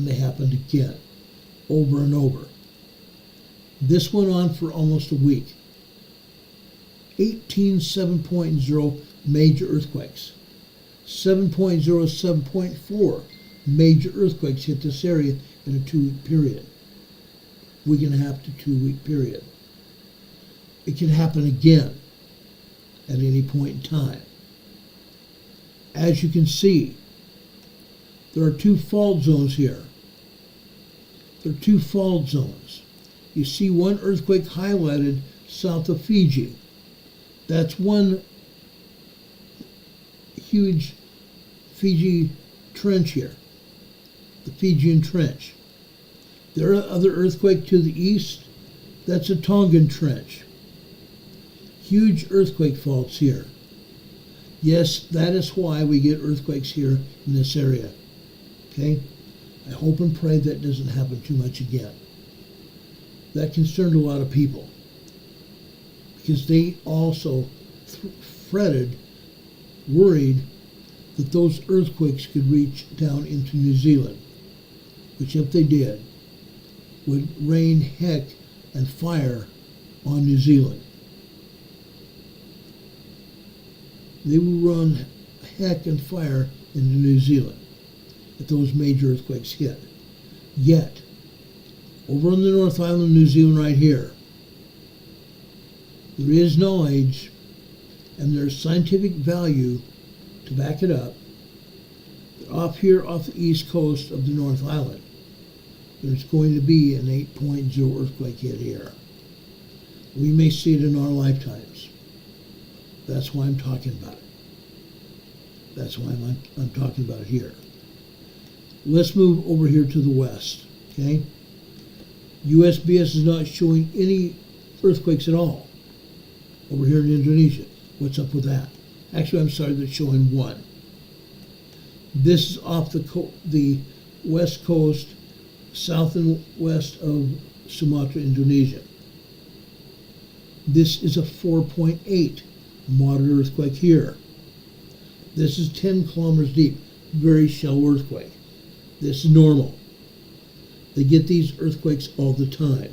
they happened again, over and over. This went on for almost a week. 18 7.0 major earthquakes. 7.0, 7.4 major earthquakes hit this area in a 2-week period. Week and a half to 2-week period. It can happen again at any point in time. As you can see, there are 2 fault zones here. There are 2 fault zones. You see one earthquake highlighted south of Fiji. That's one huge Fiji trench here, the Fijian Trench. There are other earthquake to the east. That's a Tongan Trench. Huge earthquake faults here. Yes, that is why we get earthquakes here in this area. Okay? I hope and pray that doesn't happen too much again. That concerned a lot of people because they also fretted, worried that those earthquakes could reach down into New Zealand, which if they did, would rain heck and fire on New Zealand. They would run heck and fire into New Zealand if those major earthquakes hit. Yet, over on the North Island of New Zealand right here, there is knowledge and there's scientific value to back it up. Off here, off the east coast of the North Island, there's going to be an 8.0 earthquake hit here. We may see it in our lifetimes. That's why I'm talking about it. That's why I'm talking about it here. Let's move over here to the west, okay? USGS is not showing any earthquakes at all over here in Indonesia. What's up with that? Actually, I'm sorry, they're showing one. This is off the west coast, south and west of Sumatra, Indonesia. This is a 4.8 moderate earthquake here. This is 10 kilometers deep, very shallow earthquake. This is normal. They get these earthquakes all the time.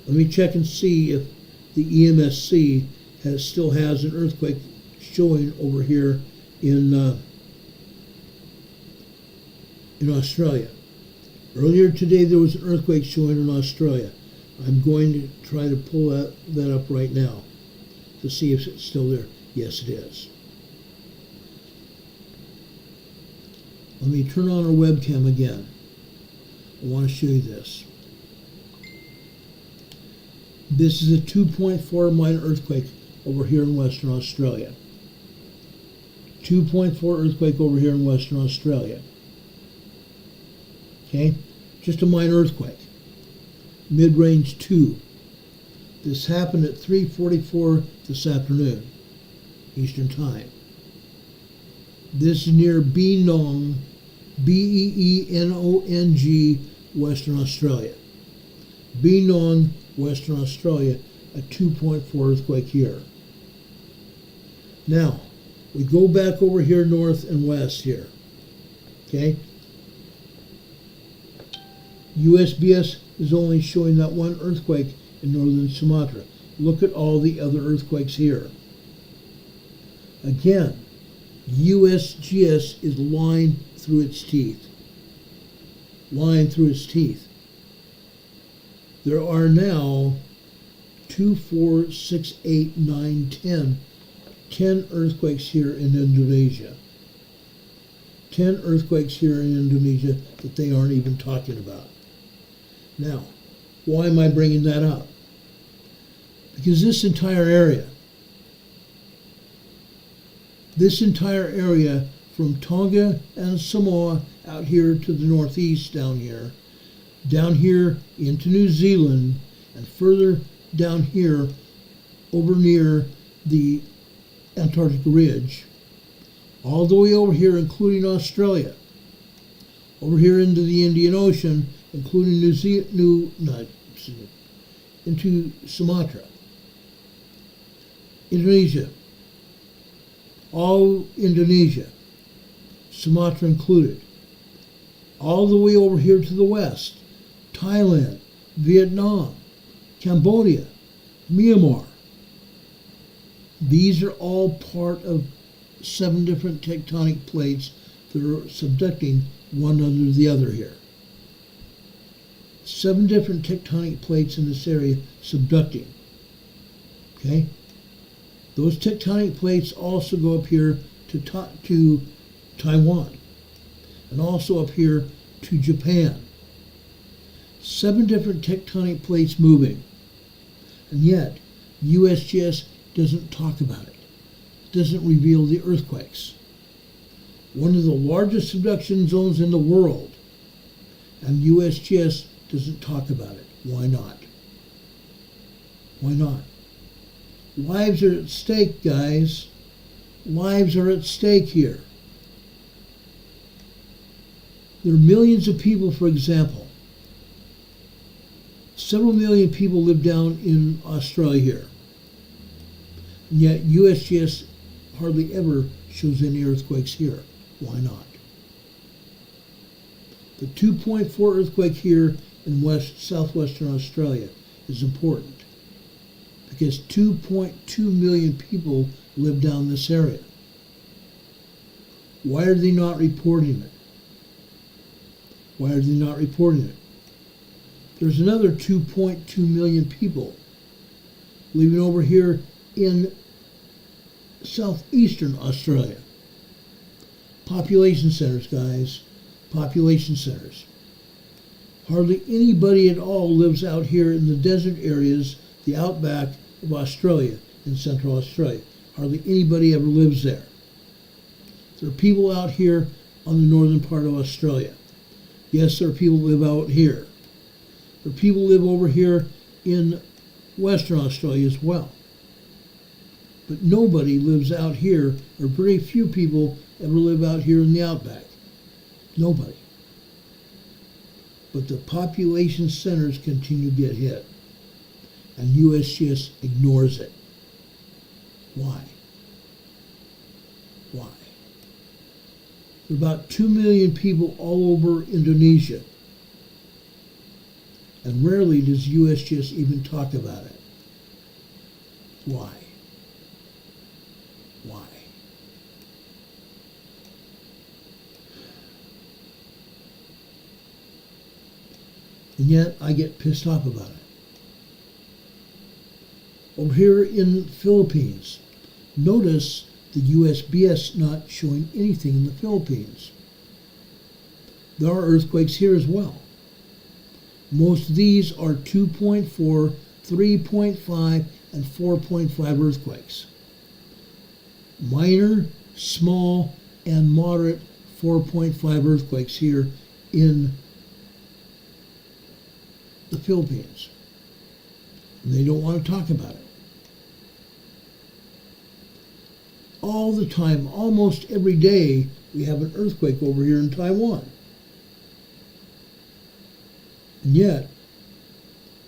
Let me check and see if the EMSC still has an earthquake showing over here in Australia. Earlier today there was an earthquake showing in Australia. I'm going to try to pull that up right now to see if it's still there. Yes, it is. Let me turn on our webcam again. I want to show you this. This is a 2.4 minor earthquake over here in Western Australia. 2.4 earthquake over here in Western Australia. Okay? Just a minor earthquake. Mid-range 2. This happened at 3:44 this afternoon, Eastern Time. This is near Beenong, Beenong, Western Australia. Beenong, Western Australia, a 2.4 earthquake here. Now, we go back over here north and west here. Okay? USGS is only showing that one earthquake in northern Sumatra. Look at all the other earthquakes here. Again, USGS is lying through its teeth. Lying through its teeth. There are now 2, 4, 6, 8, 9, 10 earthquakes here in Indonesia. 10 earthquakes here in Indonesia that they aren't even talking about. Now, why am I bringing that up? Because this entire area from Tonga and Samoa out here to the northeast down here into New Zealand, and further down here over near the Antarctic ridge, all the way over here, including Australia, over here into the Indian Ocean, including into Sumatra, Indonesia, all Indonesia, Sumatra included, all the way over here to the west, Thailand, Vietnam, Cambodia, Myanmar. These are all part of 7 different tectonic plates that are subducting one under the other here. 7 different tectonic plates in this area subducting. Okay? Those tectonic plates also go up here to Taiwan, and also up here to Japan. 7 different tectonic plates moving. And yet, USGS doesn't talk about it. Doesn't reveal the earthquakes. One of the largest subduction zones in the world, and USGS doesn't talk about it. Why not? Why not? Lives are at stake, guys. Lives are at stake here. There are millions of people, for example. Several million people live down in Australia here. And yet USGS hardly ever shows any earthquakes here. Why not? The 2.4 earthquake here in southwestern Australia is important because 2.2 million people live down this area. Why are they not reporting it? Why are they not reporting it? There's another 2.2 million people living over here in southeastern Australia. Population centers, guys. Population centers. Hardly anybody at all lives out here in the desert areas, the outback of Australia, in central Australia. Hardly anybody ever lives there. There are people out here on the northern part of Australia. Yes, there are people who live out here. There are people who live over here in Western Australia as well. But nobody lives out here, or very few people ever live out here in the outback. Nobody. But the population centers continue to get hit. And USGS ignores it. Why? Why? There are about 2 million people all over Indonesia. And rarely does USGS even talk about it. Why? Why? And yet I get pissed off about it. Over here in the Philippines, notice the USBS not showing anything in the Philippines. There are earthquakes here as well. Most of these are 2.4, 3.5, and 4.5 earthquakes. Minor, small, and moderate 4.5 earthquakes here in the Philippines. And they don't want to talk about it. All the time, almost every day, we have an earthquake over here in Taiwan. And yet,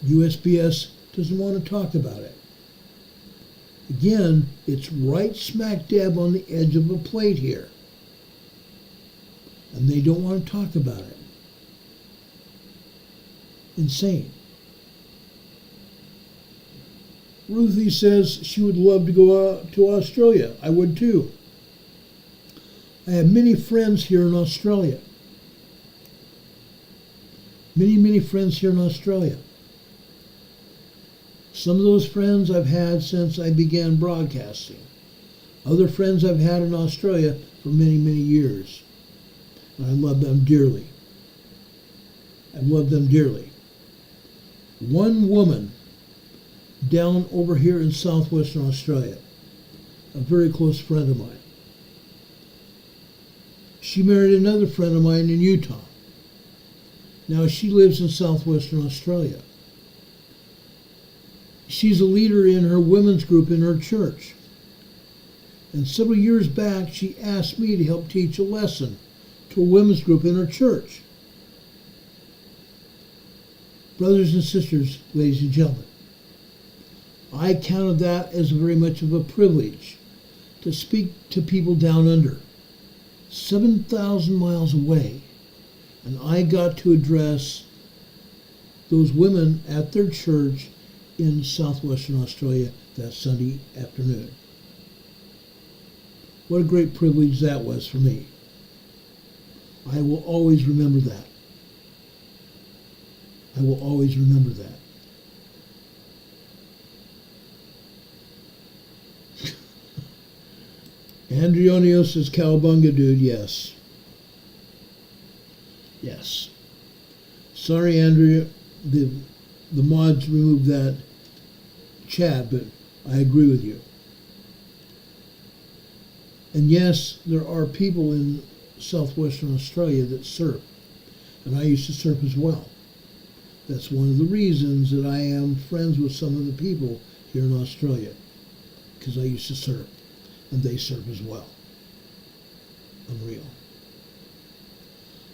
USBS doesn't want to talk about it. Again, it's right smack dab on the edge of a plate here. And they don't want to talk about it. Insane. Ruthie says she would love to go to Australia. I would too. I have many friends here in Australia. Many friends here in Australia. Some of those friends I've had since I began broadcasting. Other friends I've had in Australia for many years. And I love them dearly. I love them dearly. One woman down over here in southwestern Australia, a very close friend of mine. She married another friend of mine in Utah. Now she lives in southwestern Australia. She's a leader in her women's group in her church. And several years back, she asked me to help teach a lesson to a women's group in her church. Brothers and sisters, ladies and gentlemen, I counted that as very much of a privilege to speak to people down under, 7,000 miles away, and I got to address those women at their church in southwestern Australia that Sunday afternoon. What a great privilege that was for me. I will always remember that. I will always remember that. Andrionio says, Cowabunga, dude, yes. Yes. Sorry, Andrea, the mods removed that chat, but I agree with you. And yes, there are people in southwestern Australia that surf, and I used to surf as well. That's one of the reasons that I am friends with some of the people here in Australia, because I used to surf, and they surf as well. Unreal.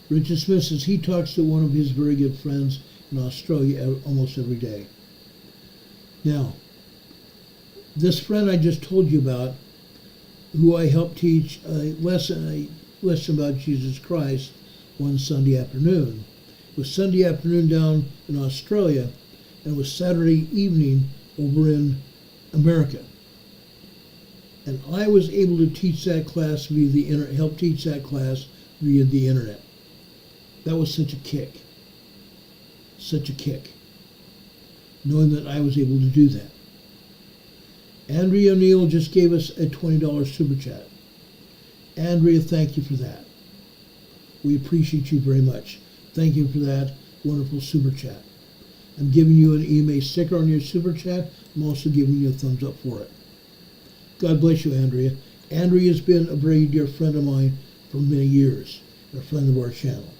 Richard Smith says he talks to one of his very good friends in Australia almost every day. Now, this friend I just told you about, who I helped teach a lesson about Jesus Christ one Sunday afternoon. It was Sunday afternoon down in Australia, and it was Saturday evening over in America. And I was able to teach that class via the internet, help teach that class via the internet. That was such a kick. Such a kick. Knowing that I was able to do that. Andrea O'Neill just gave us a $20 super chat. Andrea, thank you for that. We appreciate you very much. Thank you for that wonderful super chat. I'm giving you an EMA sticker on your super chat. I'm also giving you a thumbs up for it. God bless you, Andrea. Andrea has been a very dear friend of mine for many years, and a friend of our channel.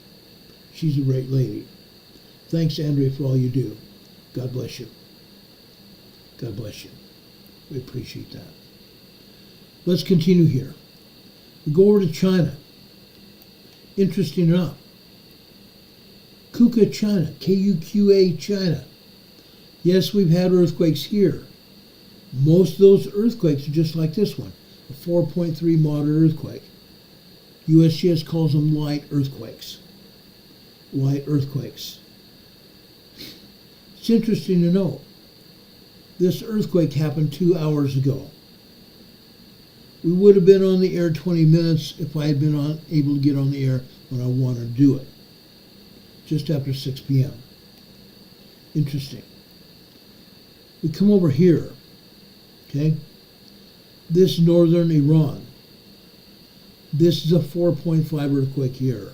She's a great lady. Thanks, Andrea, for all you do. God bless you. God bless you. We appreciate that. Let's continue here. We go over to China. Interesting enough. Kuka, China. K-U-Q-A, China. Yes, we've had earthquakes here. Most of those earthquakes are just like this one, a 4.3 moderate earthquake. USGS calls them light earthquakes. Light earthquakes. It's interesting to know. This earthquake happened 2 hours ago. We would have been on the air 20 minutes if I had been able to get on the air when I wanted to do it. Just after 6 p.m. Interesting. We come over here. Okay? This is northern Iran. This is a 4.5 earthquake here.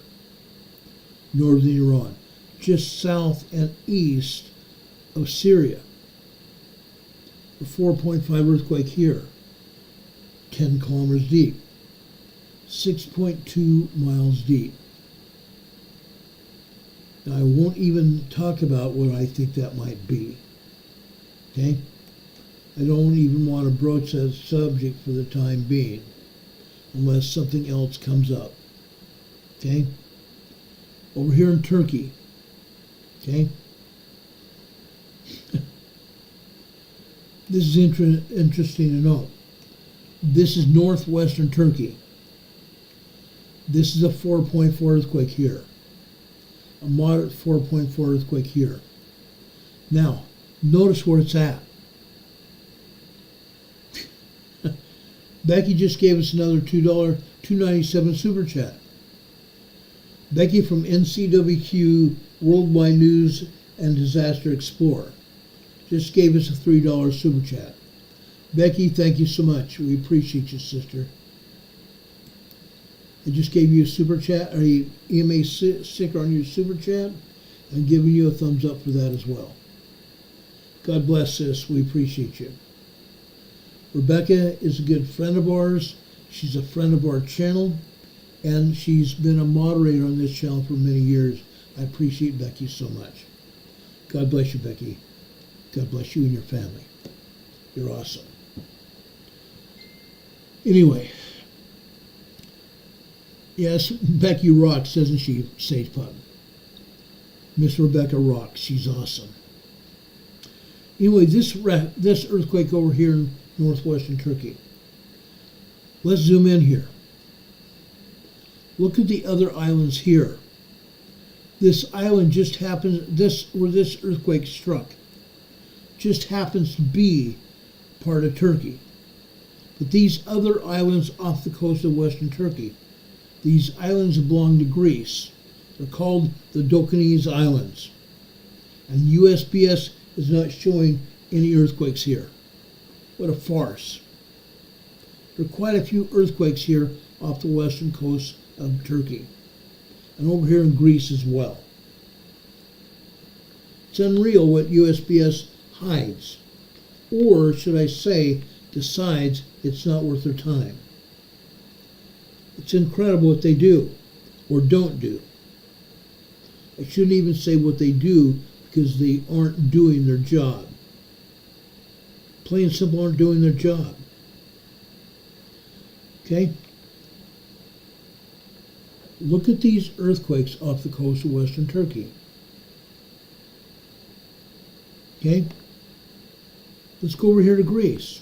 Northern Iran. Just south and east of Syria. A 4.5 earthquake here. 10 kilometers deep. 6.2 miles deep. Now, I won't even talk about what I think that might be. Okay? I don't even want to broach that subject for the time being, unless something else comes up. Okay? Over here in Turkey. Okay? This is interesting to note. This is northwestern Turkey. This is a 4.4 earthquake here. A moderate 4.4 earthquake here. Now, notice where it's at. Becky just gave us another $2.97 super chat. Becky from NCWQ Worldwide News and Disaster Explorer just gave us a $3 super chat. Becky, thank you so much. We appreciate you, sister. I just gave you a super chat, or a EMA sticker on your super chat. I'm giving you a thumbs up for that as well. God bless, sis. We appreciate you. Rebecca is a good friend of ours. She's a friend of our channel, and she's been a moderator on this channel for many years. I appreciate Becky so much. God bless you, Becky. God bless you and your family. You're awesome. Anyway, yes, Becky rocks, doesn't she, Sage Pub? Miss Rebecca rocks. She's awesome. Anyway, this earthquake over here in northwestern Turkey. Let's zoom in here. Look at the other islands here. This island just happens, where this earthquake struck, just happens to be part of Turkey. But these other islands off the coast of western Turkey, these islands belong to Greece. They're called the Dokanese Islands. And USPS is not showing any earthquakes here. What a farce. There are quite a few earthquakes here off the western coast of Turkey. And over here in Greece as well. It's unreal what USPS hides. Or, should I say, decides it's not worth their time. It's incredible what they do, or don't do. I shouldn't even say what they do, because they aren't doing their job. Plain and simple, aren't doing their job. Okay? Look at these earthquakes off the coast of western Turkey. Okay? Let's go over here to Greece.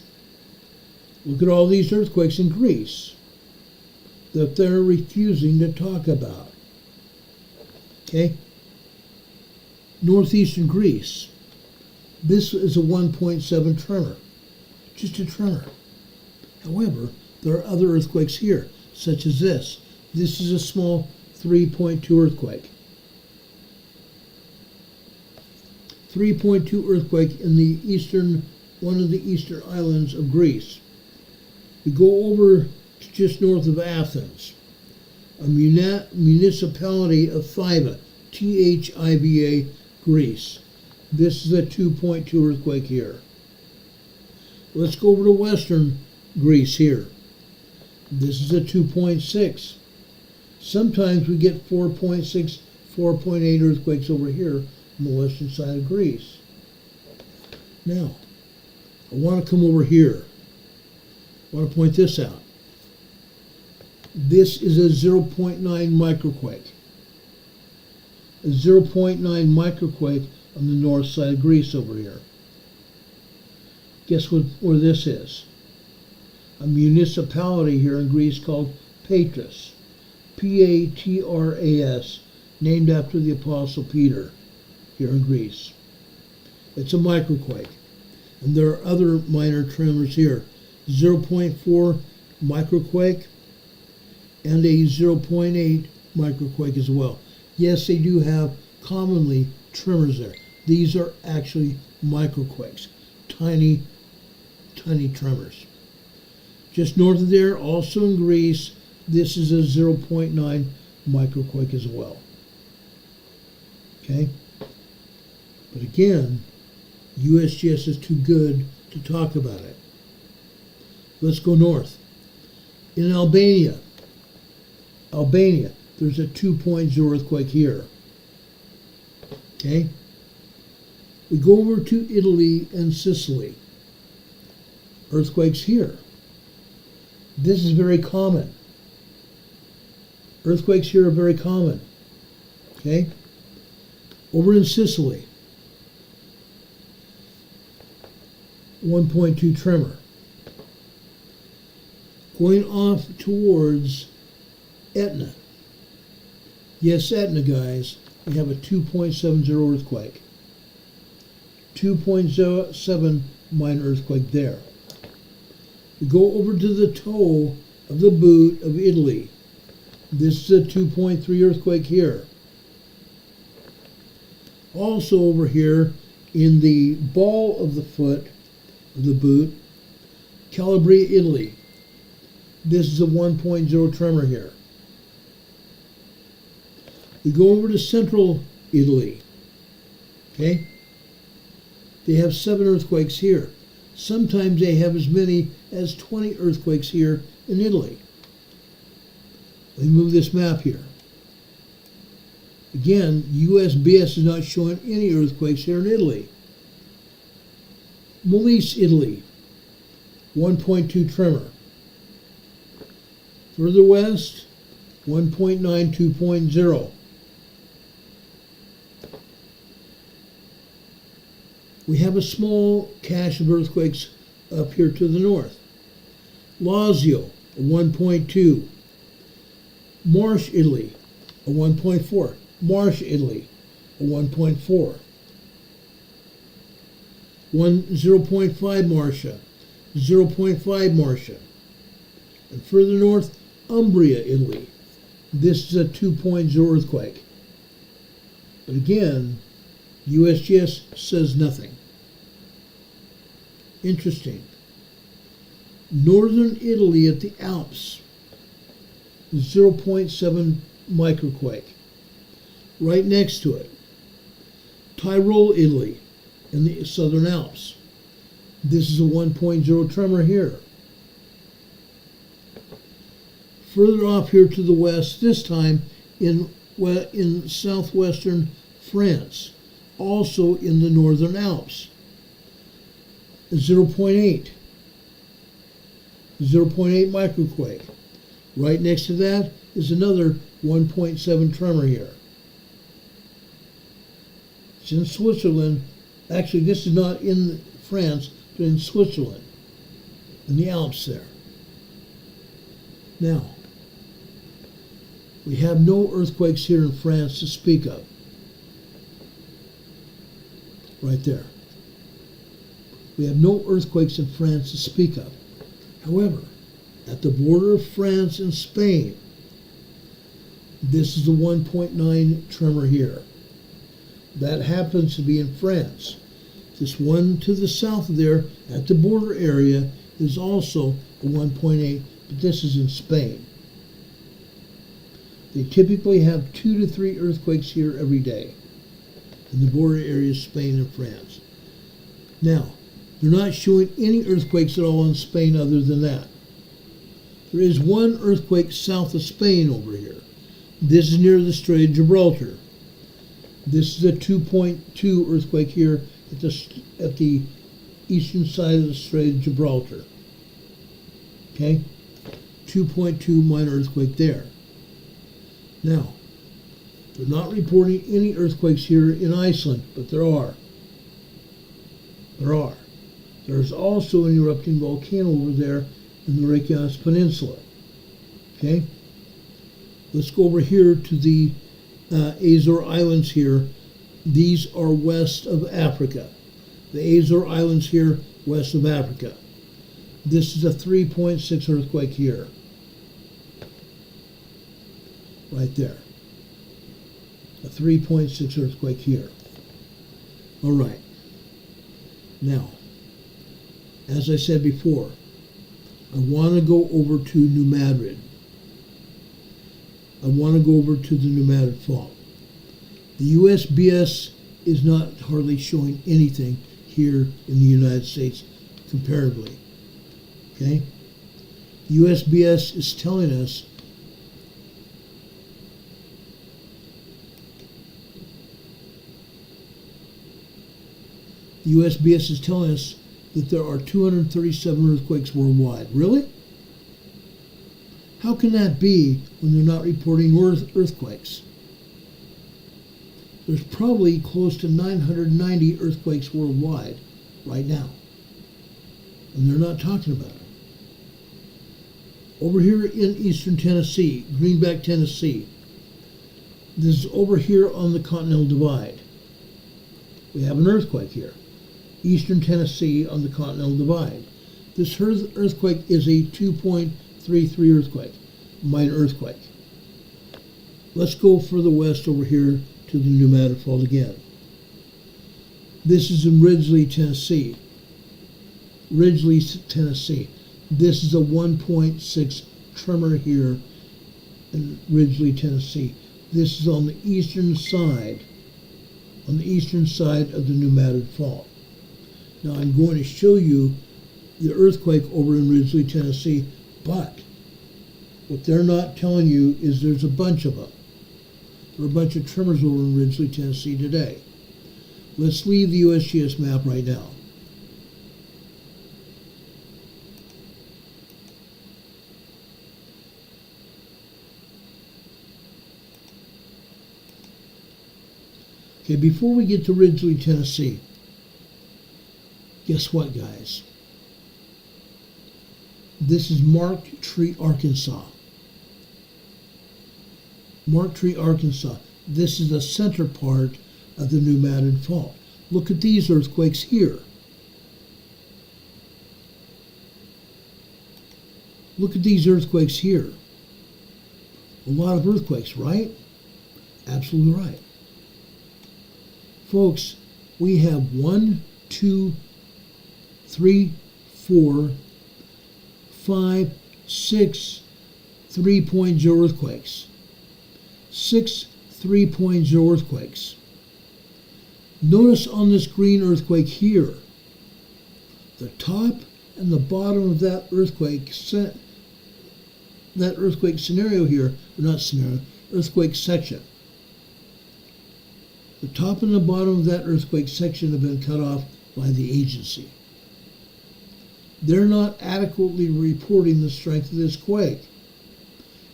Look at all these earthquakes in Greece that they're refusing to talk about. Okay? Northeastern Greece. This is a 1.7 tremor. Just a tremor. However, there are other earthquakes here, such as this. This is a small 3.2 earthquake. 3.2 earthquake in the one of the eastern islands of Greece. We go over to just north of Athens, a municipality of Thivea, Thivea, Greece. This is a 2.2 earthquake here. Let's go over to western Greece here. This is a 2.6. Sometimes we get 4.6, 4.8 earthquakes over here on the western side of Greece. Now, I want to come over here. I want to point this out. This is a 0.9 microquake. A 0.9 microquake on the north side of Greece over here. Guess where this is? A municipality here in Greece called Patras. Patras, named after the Apostle Peter here in Greece. It's a microquake. And there are other minor tremors here. 0.4 microquake and a 0.8 microquake as well. Yes, they do have commonly tremors there. These are actually microquakes, tiny, tiny tremors. Just north of there, also in Greece, this is a 0.9 microquake as well. Okay? But again, USGS is too good to talk about it. Let's go north. In Albania, there's a 2.0 earthquake here. Okay? We go over to Italy and Sicily. Earthquakes here. This is very common. Earthquakes here are very common. Okay? Over in Sicily, 1.2 tremor. Going off towards Etna. Yes, Etna, guys. We have a 2.70 earthquake. 2.07 minor earthquake there. We go over to the toe of the boot of Italy. This is a 2.3 earthquake here. Also over here in the ball of the foot of the boot, Calabria, Italy. This is a 1.0 tremor here. We go over to central Italy. Okay? They have 7 earthquakes here. Sometimes they have as many as 20 earthquakes here in Italy. Let me move this map here. Again, USBS is not showing any earthquakes here in Italy. Molise, Italy, 1.2 tremor. Further west, 1.9, 2.0. We have a small cache of earthquakes up here to the north. Lazio, a 1.2. Marsh, Italy, a 1.4. Marsh, Italy, a 1.4. 0.5 Marcia, 0.5 Marcia. And further north, Umbria, Italy. This is a 2.0 earthquake. But again, USGS says nothing. Interesting. Northern Italy at the Alps, 0.7 microquake. Right next to it, Tyrol, Italy, in the Southern Alps. This is a 1.0 tremor here. Further off here to the west, this time in southwestern France, also in the Northern Alps, 0.8 microquake. Right next to that is another 1.7 tremor here. It's in Switzerland. Actually, this is not in France, but in Switzerland, in the Alps there. Now, we have no earthquakes here in France to speak of. Right there. We have no earthquakes in France to speak of. However, at the border of France and Spain, this is the 1.9 tremor here. That happens to be in France. This one to the south of there, at the border area, is also a 1.8, but this is in Spain. They typically have 2 to 3 earthquakes here every day in the border areas, Spain and France. Now, they're not showing any earthquakes at all in Spain other than that. There is one earthquake south of Spain over here. This is near the Strait of Gibraltar. This is a 2.2 earthquake here at the eastern side of the Strait of Gibraltar. Okay? 2.2 minor earthquake there. Now, they're not reporting any earthquakes here in Iceland, but there are. There are. There's also an erupting volcano over there in the Reykjanes Peninsula. Okay? Let's go over here to the Azore Islands here. These are west of Africa. The Azore Islands here, west of Africa. This is a 3.6 earthquake here. Right there. A 3.6 earthquake here. All right. Now, as I said before, I want to go over to New Madrid. I want to go over to the New Madrid Fault. The USBS is not hardly showing anything here in the United States comparatively. Okay? The USBS is telling us that there are 237 earthquakes worldwide. Really? How can that be when they're not reporting earthquakes? There's probably close to 990 earthquakes worldwide right now. And they're not talking about it. Over here in eastern Tennessee, Greenback, Tennessee, this is over here on the Continental Divide. We have an earthquake here. Eastern Tennessee on the Continental Divide. This earthquake is a 2.33 earthquake, minor earthquake. Let's go further west over here to the New Madrid Fault again. This is in Ridgely, Tennessee. Ridgely, Tennessee. This is a 1.6 tremor here in Ridgely, Tennessee. This is on the eastern side of the New Madrid Fault. Now I'm going to show you the earthquake over in Ridgely, Tennessee, but what they're not telling you is there's a bunch of them. There are a bunch of tremors over in Ridgely, Tennessee today. Let's leave the USGS map right now. Okay, before we get to Ridgely, Tennessee, guess what, guys? This is Marktree, Arkansas. Marktree, Arkansas. This is the center part of the New Madrid Fault. Look at these earthquakes here. Look at these earthquakes here. A lot of earthquakes, right? Absolutely right. Folks, we have 1, 2, 3, 4, 5, 6 3.0 earthquakes. 6 3.0 earthquakes. Notice on this green earthquake here, the top and the bottom of that earthquake scenario here, or not scenario, earthquake section. The top and the bottom of that earthquake section have been cut off by the agency. They're not adequately reporting the strength of this quake.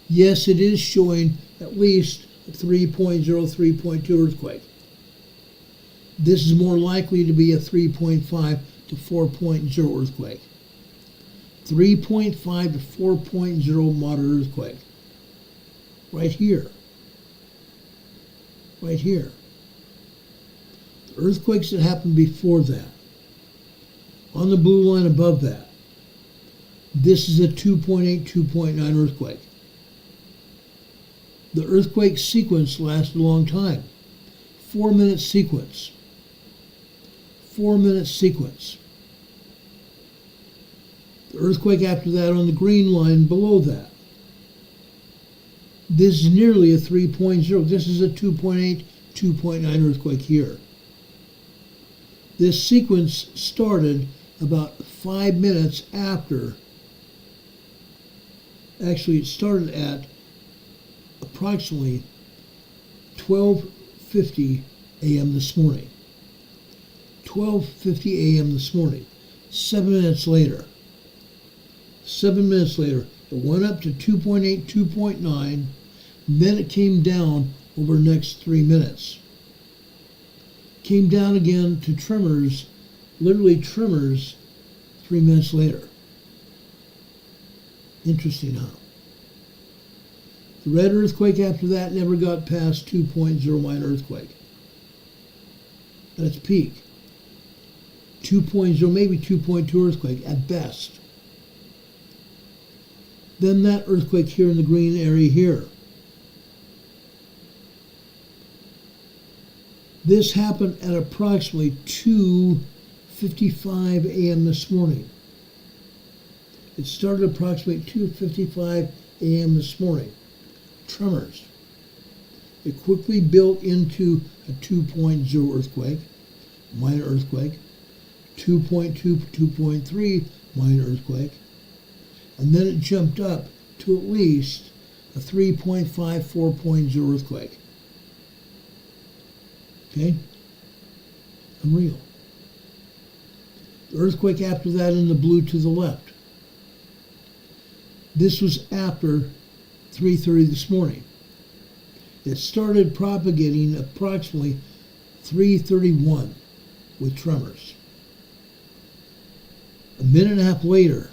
Yes, it is showing at least a 3.0, 3.2 earthquake. This is more likely to be a 3.5 to 4.0 earthquake. 3.5 to 4.0 moderate earthquake. Right here. Right here. The earthquakes that happened before that. On the blue line above that. This is a 2.8, 2.9 earthquake. The earthquake sequence lasted a long time. 4-minute sequence. 4-minute sequence. The earthquake after that on the green line below that. This is nearly a 3.0. This is a 2.8, 2.9 earthquake here. This sequence started about 5 minutes after. Actually, it started at approximately 12:50 a.m. this morning. 12:50 a.m. this morning. 7 minutes later. 7 minutes later, it went up to 2.8, 2.9. Then it came down over the next 3 minutes. Came down again to tremors, literally tremors, 3 minutes later. Interesting, huh? The red earthquake after that never got past 2.0 minor earthquake. At its peak. 2.0, maybe 2.2 earthquake at best. Then that earthquake here in the green area here. This happened at approximately 2:55 a.m. this morning. It started approximately 2:55 a.m. this morning. Tremors. It quickly built into a 2.0 earthquake, minor earthquake, 2.2, 2.3 minor earthquake, and then it jumped up to at least a 3.5, 4.0 earthquake. Okay? Unreal. The earthquake after that in the blue to the left. This was after 3:30 this morning. It started propagating approximately 3:31 with tremors. A minute and a half later,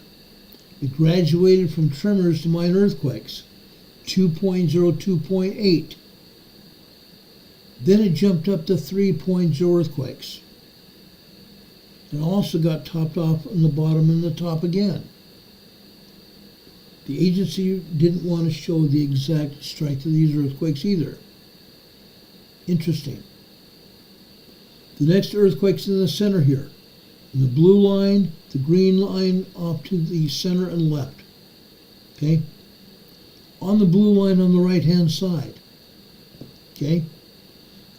it graduated from tremors to minor earthquakes, 2.0, 2.8. Then it jumped up to 3.0 earthquakes. It also got topped off on the bottom and the top again. The agency didn't want to show the exact strength of these earthquakes either. Interesting. The next earthquake's in the center here. In the blue line, the green line off to the center and left. Okay? On the blue line on the right-hand side. Okay?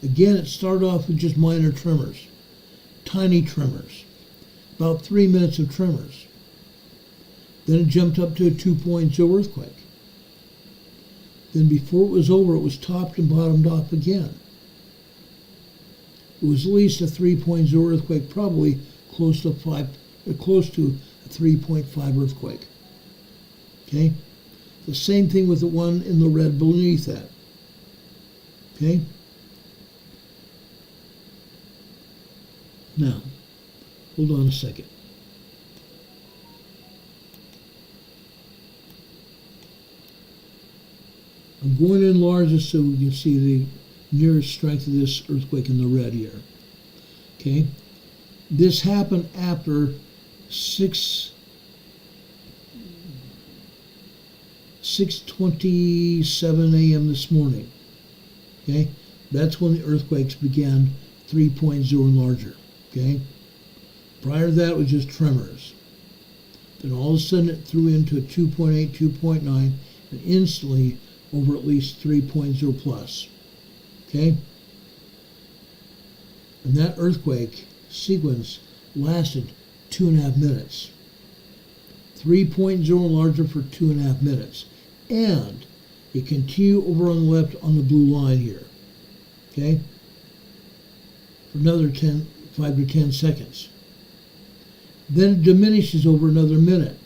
Again, it started off with just minor tremors. Tiny tremors. About 3 minutes of tremors. Then it jumped up to a 2.0 earthquake. Then before it was over, it was topped and bottomed off again. It was at least a 3.0 earthquake, probably close to a 3.5 earthquake. Okay? The same thing with the one in the red beneath that. Okay? Now, hold on a second. I'm going to enlarge this so we can see the nearest strength of this earthquake in the red here. Okay? This happened after 6:27 a.m. this morning. Okay? That's when the earthquakes began 3.0 and larger. Okay? Prior to that, it was just tremors. Then all of a sudden it threw into a 2.8, 2.9, and instantly over at least 3.0 plus. Okay? And that earthquake sequence lasted 2.5 minutes. 3.0 and larger for 2.5 minutes. And it continued over on the left on the blue line here. Okay? For another 5 to 10 seconds. Then it diminishes over another minute.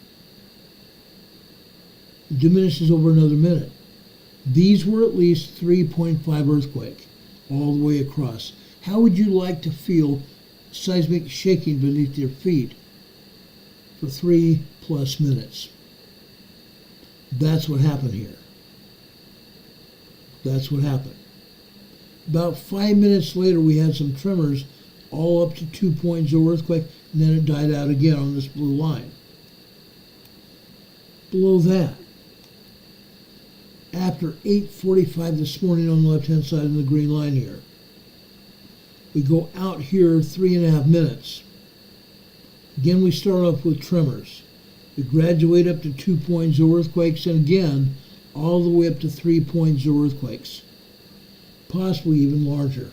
It diminishes over another minute. These were at least 3.5 earthquake all the way across. How would you like to feel seismic shaking beneath your feet for 3+ minutes? That's what happened here. That's what happened. About 5 minutes later, we had some tremors all up to 2.0 earthquake, and then it died out again on this blue line. Below that, after 8:45 this morning on the left-hand side of the green line here, we go out here 3.5 minutes. Again, we start off with tremors. We graduate up to 2.0 earthquakes, and again, all the way up to 3.0 earthquakes. Possibly even larger.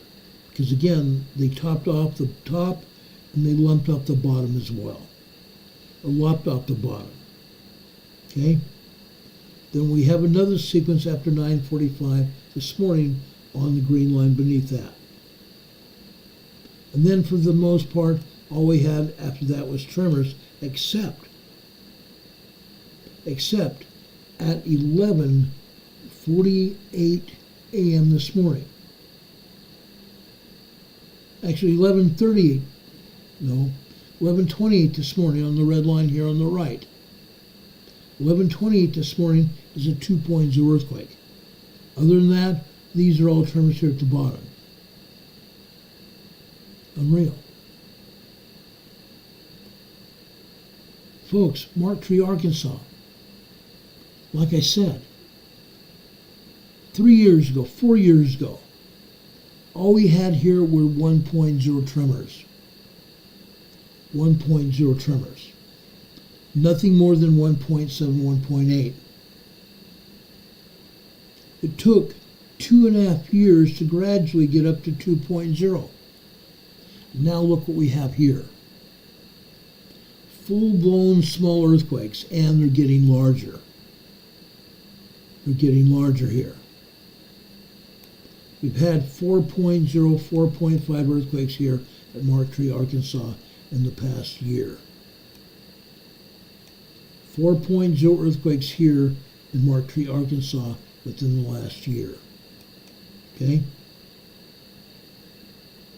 Because again, they topped off the top, and they lumped up the bottom as well. Or lopped off the bottom. Okay? Then we have another sequence after 9:45 this morning on the green line beneath that. And then for the most part, all we had after that was tremors, except at 11:48 a.m. this morning. Actually, 11:28 this morning on the red line here on the right. 11:28 this morning is a 2.0 earthquake. Other than that, these are all tremors here at the bottom. Unreal. Folks, Mark, Arkansas. Like I said, 4 years ago, all we had here were 1.0 tremors. 1.0 tremors. Nothing more than 1.7, 1.8. It took 2.5 years to gradually get up to 2.0. Now look what we have here. Full-blown small earthquakes, and they're getting larger. They're getting larger here. We've had 4.0, 4.5 earthquakes here at Mark, Arkansas in the past year. 4.0 earthquakes here in Mark, Arkansas within the last year. Okay?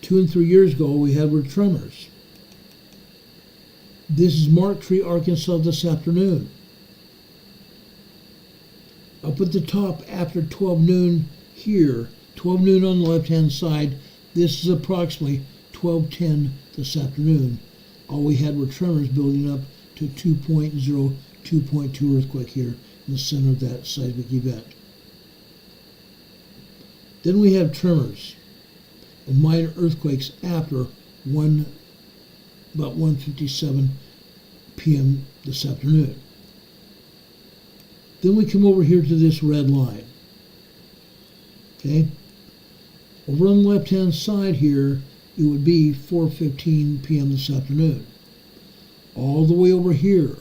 2 and 3 years ago, all we had were tremors. This is Mark, Arkansas this afternoon. Up at the top after 12 noon here, 12 noon on the left-hand side, this is approximately 12:10 this afternoon. All we had were tremors building up to 2.0, 2.2 earthquake here in the center of that seismic event. Then we have tremors and minor earthquakes after about 1:57 p.m. this afternoon. Then we come over here to this red line. Okay? Over on the left-hand side here, it would be 4:15 p.m. this afternoon. All the way over here,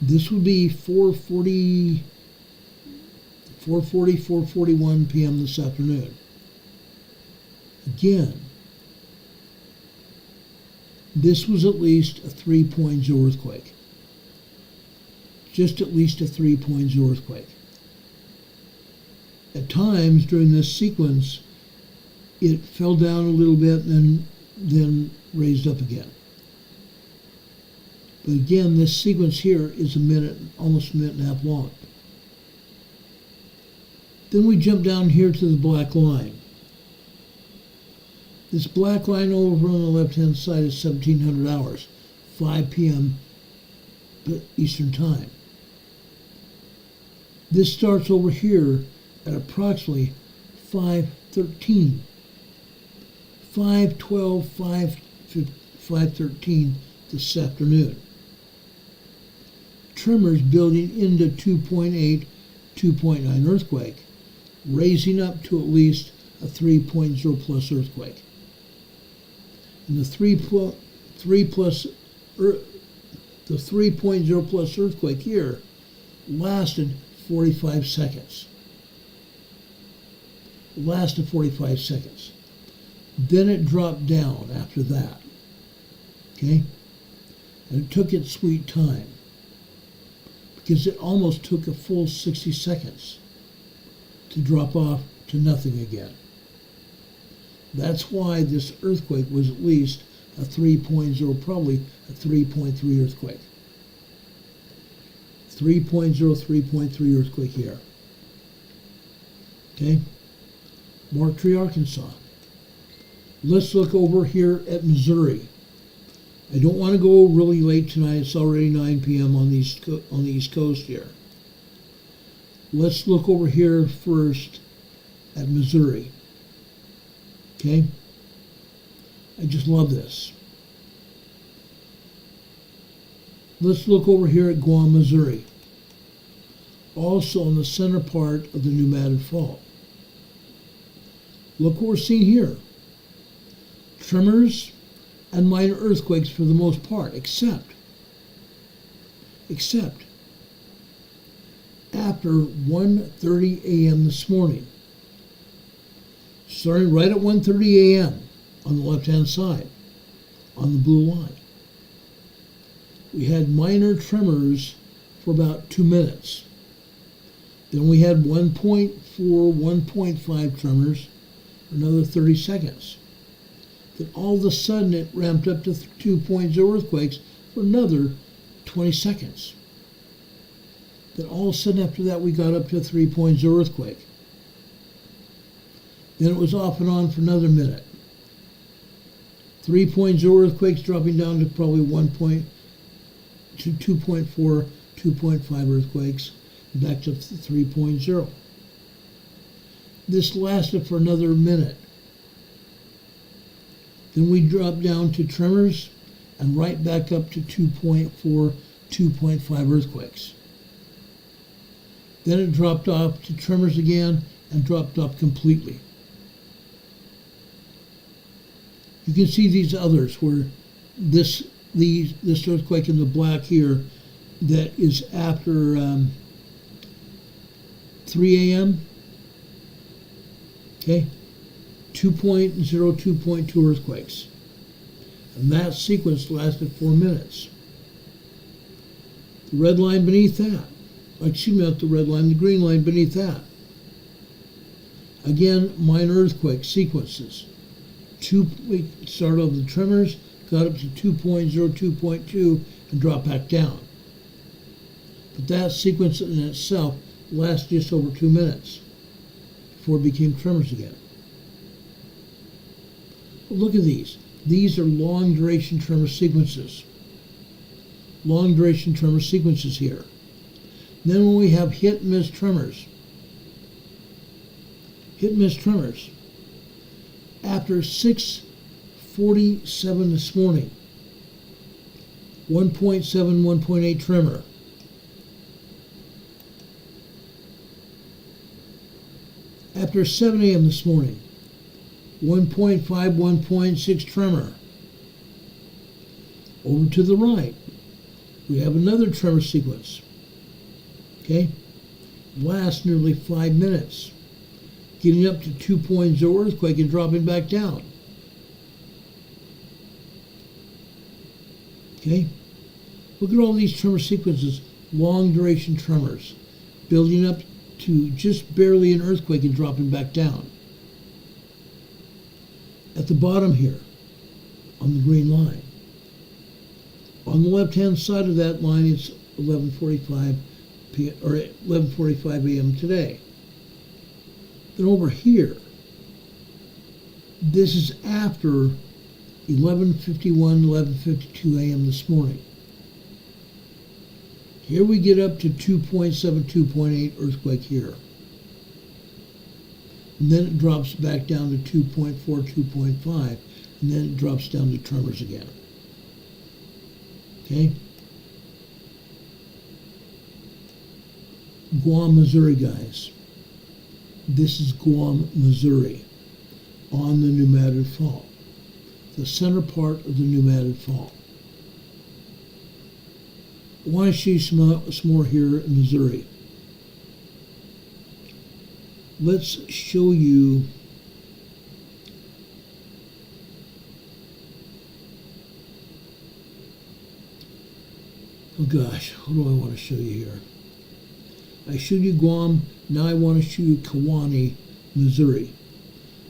this would be 4:41 p.m. this afternoon. Again, this was at least a 3.0 earthquake. Just at least a 3.0 earthquake. At times during this sequence, it fell down a little bit and then raised up again. But again, this sequence here is almost a minute and a half long. Then we jump down here to the black line. This black line over on the left-hand side is 1700 hours, 5 p.m. Eastern Time. This starts over here at approximately 5:13. 5:12, 5:13 this afternoon. Tremors building into 2.8, 2.9 earthquake, raising up to at least a 3.0 plus earthquake. And the 3.0 plus earthquake here lasted 45 seconds. Lasted 45 seconds. Then it dropped down after that. Okay? And it took its sweet time, because it almost took a full 60 seconds to drop off to nothing again. That's why this earthquake was at least a 3.0, probably a 3.3 earthquake. 3.0, 3.3 earthquake here. Okay? Mark Tree, Arkansas. Let's look over here at Missouri. I don't want to go really late tonight. It's already 9 p.m. on the East Coast here. Let's look over here first at Missouri. Okay? I just love this. Let's look over here at Guam, Missouri. Also in the center part of the pneumatic fault. Look what we're seeing here. Tremors and minor earthquakes for the most part, except after 1:30 a.m. this morning. Starting right at 1:30 a.m. on the left-hand side, on the blue line. We had minor tremors for about 2 minutes. Then we had 1.4, 1.5 tremors for another 30 seconds. Then all of a sudden it ramped up to 2.0 earthquakes for another 20 seconds. Then all of a sudden after that we got up to a 3.0 earthquake. Then it was off and on for another minute. 3.0 earthquakes dropping down to probably 2.4, 2.5 earthquakes, back to 3.0. This lasted for another minute. Then we dropped down to tremors and right back up to 2.4, 2.5 earthquakes. Then it dropped off to tremors again and dropped off completely. You can see these others where this earthquake in the black here that is after 3 a.m. Okay, 2.0, 2.2 earthquakes. And that sequence lasted 4 minutes. The red line beneath that, excuse me, not the red line, the green line beneath that. Again, minor earthquake sequences. We started off the tremors, got up to 2.0, 2.2, and dropped back down. But that sequence in itself lasted just over 2 minutes before it became tremors again. But look at these. These are long duration tremor sequences. Long duration tremor sequences here. Then when we have hit and miss tremors. Hit and miss tremors. After 6:47 this morning, 1.7, 1.8 tremor. After 7 a.m. this morning, 1.5, 1.6 tremor. Over to the right, we have another tremor sequence. Okay? Lasts nearly 5 minutes. Getting up to 2.0 earthquake and dropping back down. Okay? Look at all these tremor sequences, long duration tremors, building up to just barely an earthquake and dropping back down. at the bottom here on the green line. On the left-hand side of that line, it's 11:45 p.m. or 11:45 a.m. today. Then over here, this is after 11:52 a.m. this morning. Here we get up to 2.7, 2.8 earthquake here. And then it drops back down to 2.4, 2.5, and then it drops down to tremors again. Okay? Guam, Missouri, guys. This is Guam, Missouri, on the New Madrid Fault, the center part of the New Madrid Fault. I want to show you some more here in Missouri. Let's show you oh gosh, what do I want to show you here? I showed you Guam, now I want to show you Kewanee, Missouri.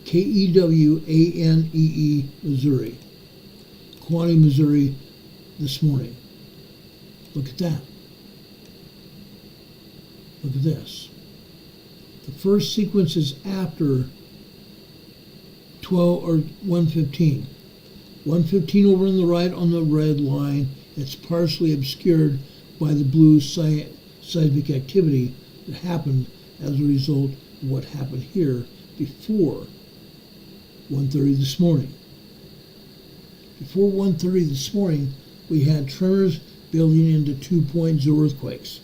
Kewanee, Missouri. Kewanee, Missouri this morning. Look at that. Look at this. The first sequence is after 12 or 1:15. 1:15 over on the right on the red line. It's partially obscured by the blue seismic activity that happened as a result of what happened here before 1:30 this morning. Before 1:30 this morning, we had tremors building into 2.0 earthquakes.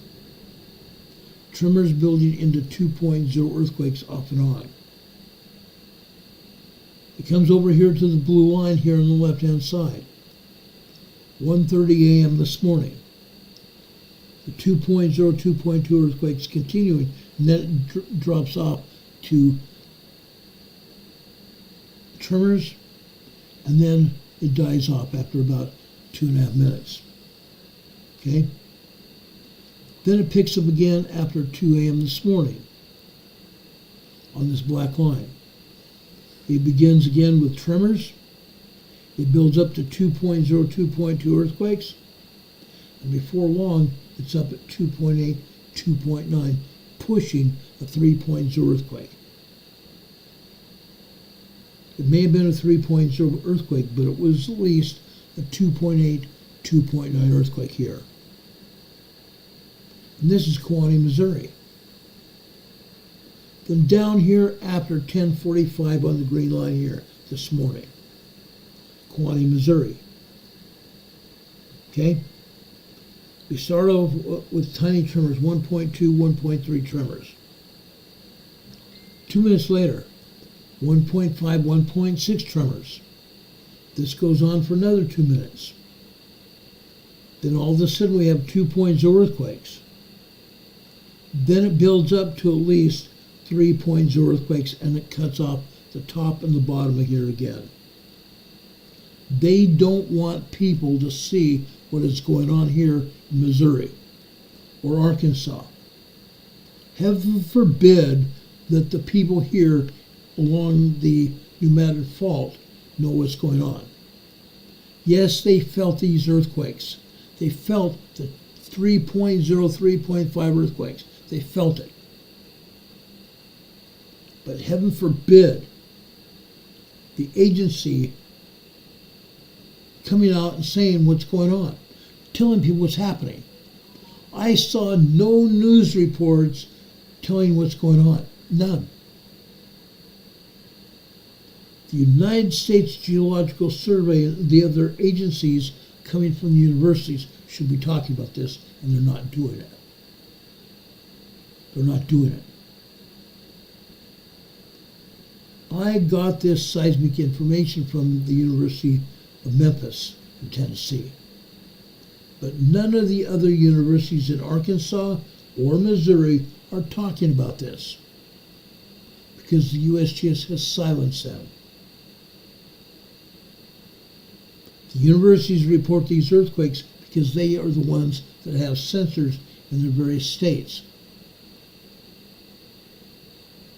Tremors building into 2.0 earthquakes off and on. It comes over here to the blue line here on the left-hand side. 1:30 a.m. this morning. The 2.0, 2.2 earthquakes continuing, and then it drops off to tremors, and then it dies off after about 2.5 minutes. Okay? Then it picks up again after 2 a.m. this morning on this black line. It begins again with tremors. It builds up to 2.0, 2.2 earthquakes. And before long, it's up at 2.8, 2.9, pushing a 3.0 earthquake. It may have been a 3.0 earthquake, but it was at least a 2.8, 2.9 earthquake here. And this is Kewanee, Missouri. Then down here after 10:45 on the green line here this morning, Kewanee, Missouri. Okay? We start off with tiny tremors, 1.2, 1.3 tremors. 2 minutes later, 1.5, 1.6 tremors. This goes on for another 2 minutes. Then all of a sudden we have 2.0 earthquakes. Then it builds up to at least 3.0 earthquakes, and it cuts off the top and the bottom of here again. They don't want people to see what is going on here in Missouri or Arkansas. Heaven forbid that the people here along the New Madrid Fault know what's going on. Yes, they felt these earthquakes. They felt the 3.0, 3.5 earthquakes. They felt it. But heaven forbid the agency coming out and saying what's going on, telling people what's happening. I saw no news reports telling what's going on. None. The United States Geological Survey and the other agencies coming from the universities should be talking about this, and they're not doing it. They're not doing it. I got this seismic information from the University of Memphis in Tennessee. But none of the other universities in Arkansas or Missouri are talking about this because the USGS has silenced them. The universities report these earthquakes because they are the ones that have sensors in their various states.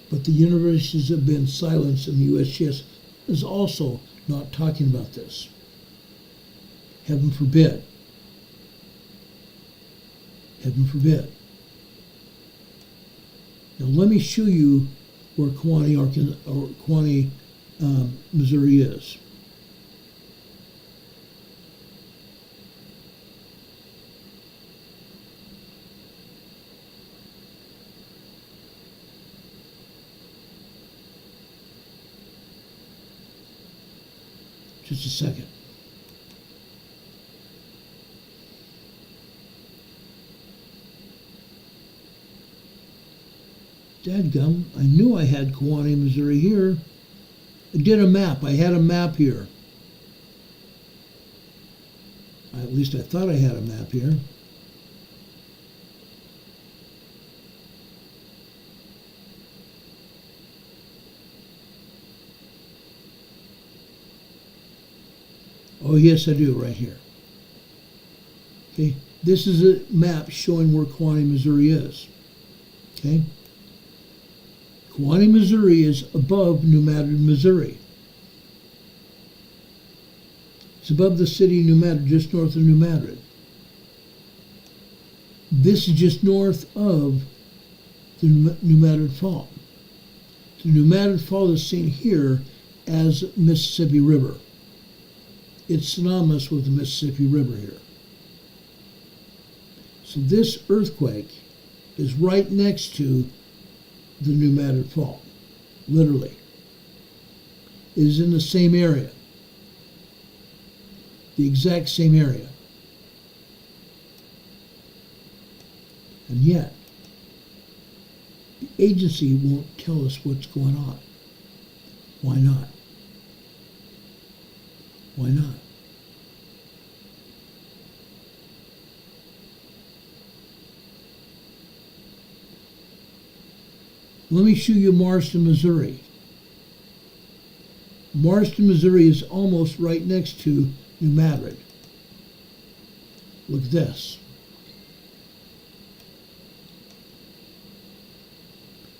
But the universities have been silenced, and the USGS is also not talking about this. Heaven forbid. Heaven forbid. Now let me show you where Kewanee, Missouri is. Just a second. Dadgum, I knew I had Kewanee, Missouri here. I did a map. I had a map here. At least I thought I had a map here. Oh, yes, I do, right here. Okay, this is a map showing where Kewanee, Missouri is. Okay. Kewanee, Missouri is above New Madrid, Missouri. It's above the city of New Madrid, just north of New Madrid. This is just north of the New Madrid Fault. The New Madrid Fault is seen here as Mississippi River. It's synonymous with the Mississippi River here. So this earthquake is right next to the New Madrid Fault, literally. It is in the same area, the exact same area. And yet, the agency won't tell us what's going on. Why not? Why not? Let me show you Marston, Missouri. Marston, Missouri is almost right next to New Madrid. Look at this.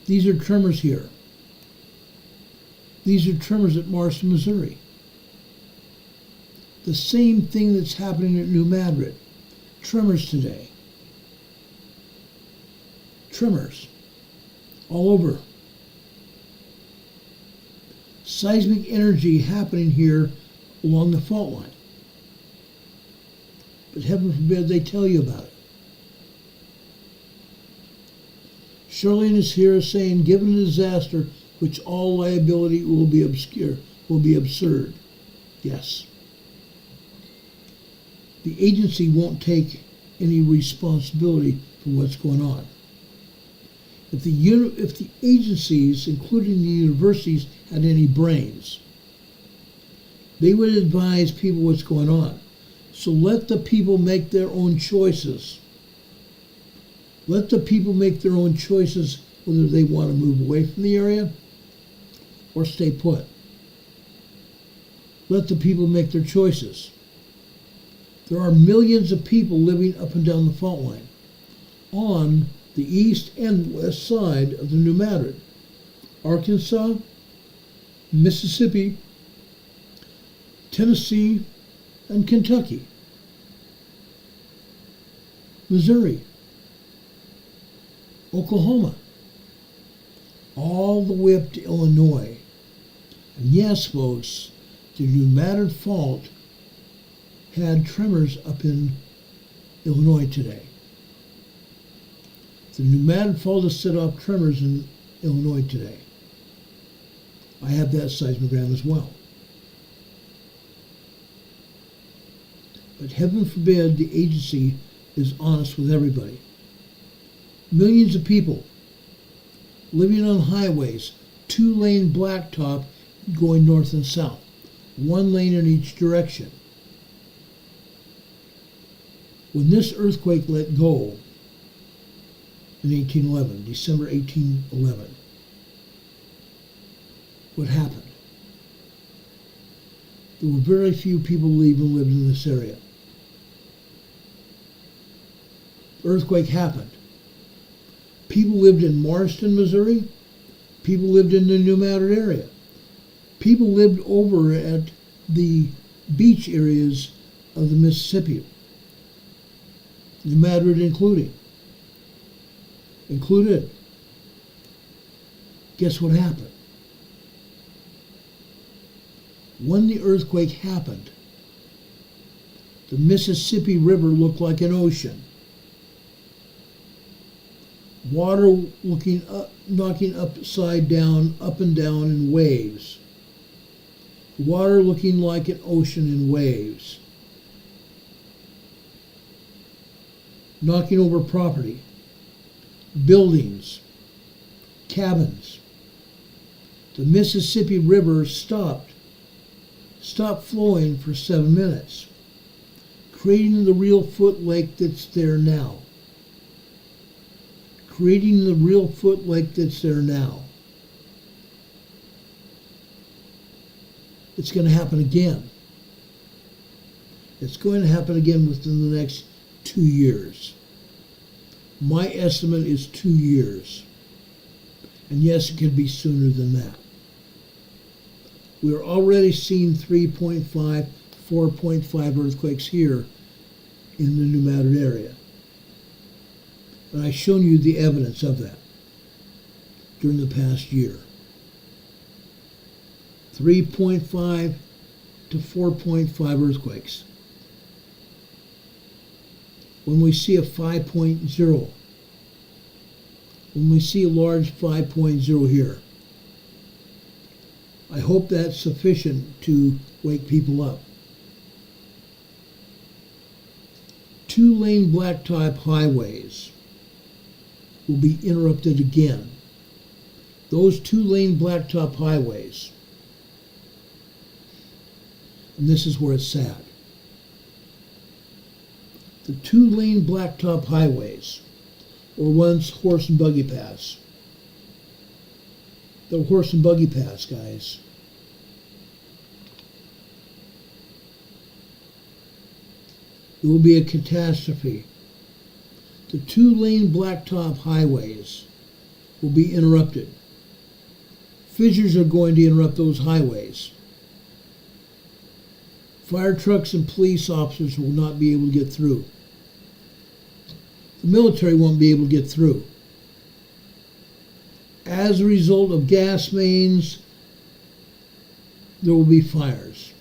These are tremors here. These are tremors at Marston, Missouri. The same thing that's happening at New Madrid. Tremors today. Tremors. All over. Seismic energy happening here along the fault line. But heaven forbid they tell you about it. Charlene is here saying, given a disaster, which all liability will be absurd. Yes. The agency won't take any responsibility for what's going on. If the agencies, including the universities, had any brains, they would advise people what's going on. So let the people make their own choices. Let the people make their own choices whether they want to move away from the area or stay put. Let the people make their choices. There are millions of people living up and down the fault line on the east and west side of the New Madrid. Arkansas, Mississippi, Tennessee, and Kentucky. Missouri, Oklahoma, all the way up to Illinois. And yes, folks, the New Madrid Fault had tremors up in Illinois today. The New Madrid Fault has set off tremors in Illinois today. I have that seismogram as well. But heaven forbid the agency is honest with everybody. Millions of people living on highways, 2-lane blacktop going north and south, 1 lane in each direction. When this earthquake let go in 1811, December 1811, what happened? There were very few people who even lived in this area. Earthquake happened. People lived in Marston, Missouri. People lived in the New Madrid area. People lived over at the beach areas of the Mississippi, New Madrid included. Guess what happened? When the earthquake happened, the Mississippi River looked like an ocean. Water looking up, knocking upside down, up and down in waves. Water looking like an ocean in waves. Knocking over property, buildings, cabins. The Mississippi River stopped flowing for 7 minutes, creating the real foot lake that's there now. It's going to happen again. It's going to happen again within the next 2 years. My estimate is 2 years. And yes, it could be sooner than that. We're already seeing 3.5, 4.5 earthquakes here in the New Madrid area. And I've shown you the evidence of that during the past year. 3.5 to 4.5 earthquakes. When we see a 5.0, when we see a large 5.0 here, I hope that's sufficient to wake people up. 2-lane blacktop highways will be interrupted again. Those 2-lane blacktop highways, and this is where it's sad. The 2-lane blacktop highways were once horse and buggy paths. The horse and buggy paths, guys. It will be a catastrophe. The 2-lane blacktop highways will be interrupted. Fissures are going to interrupt those highways. Fire trucks and police officers will not be able to get through. The military won't be able to get through. As a result of gas mains, there will be fires.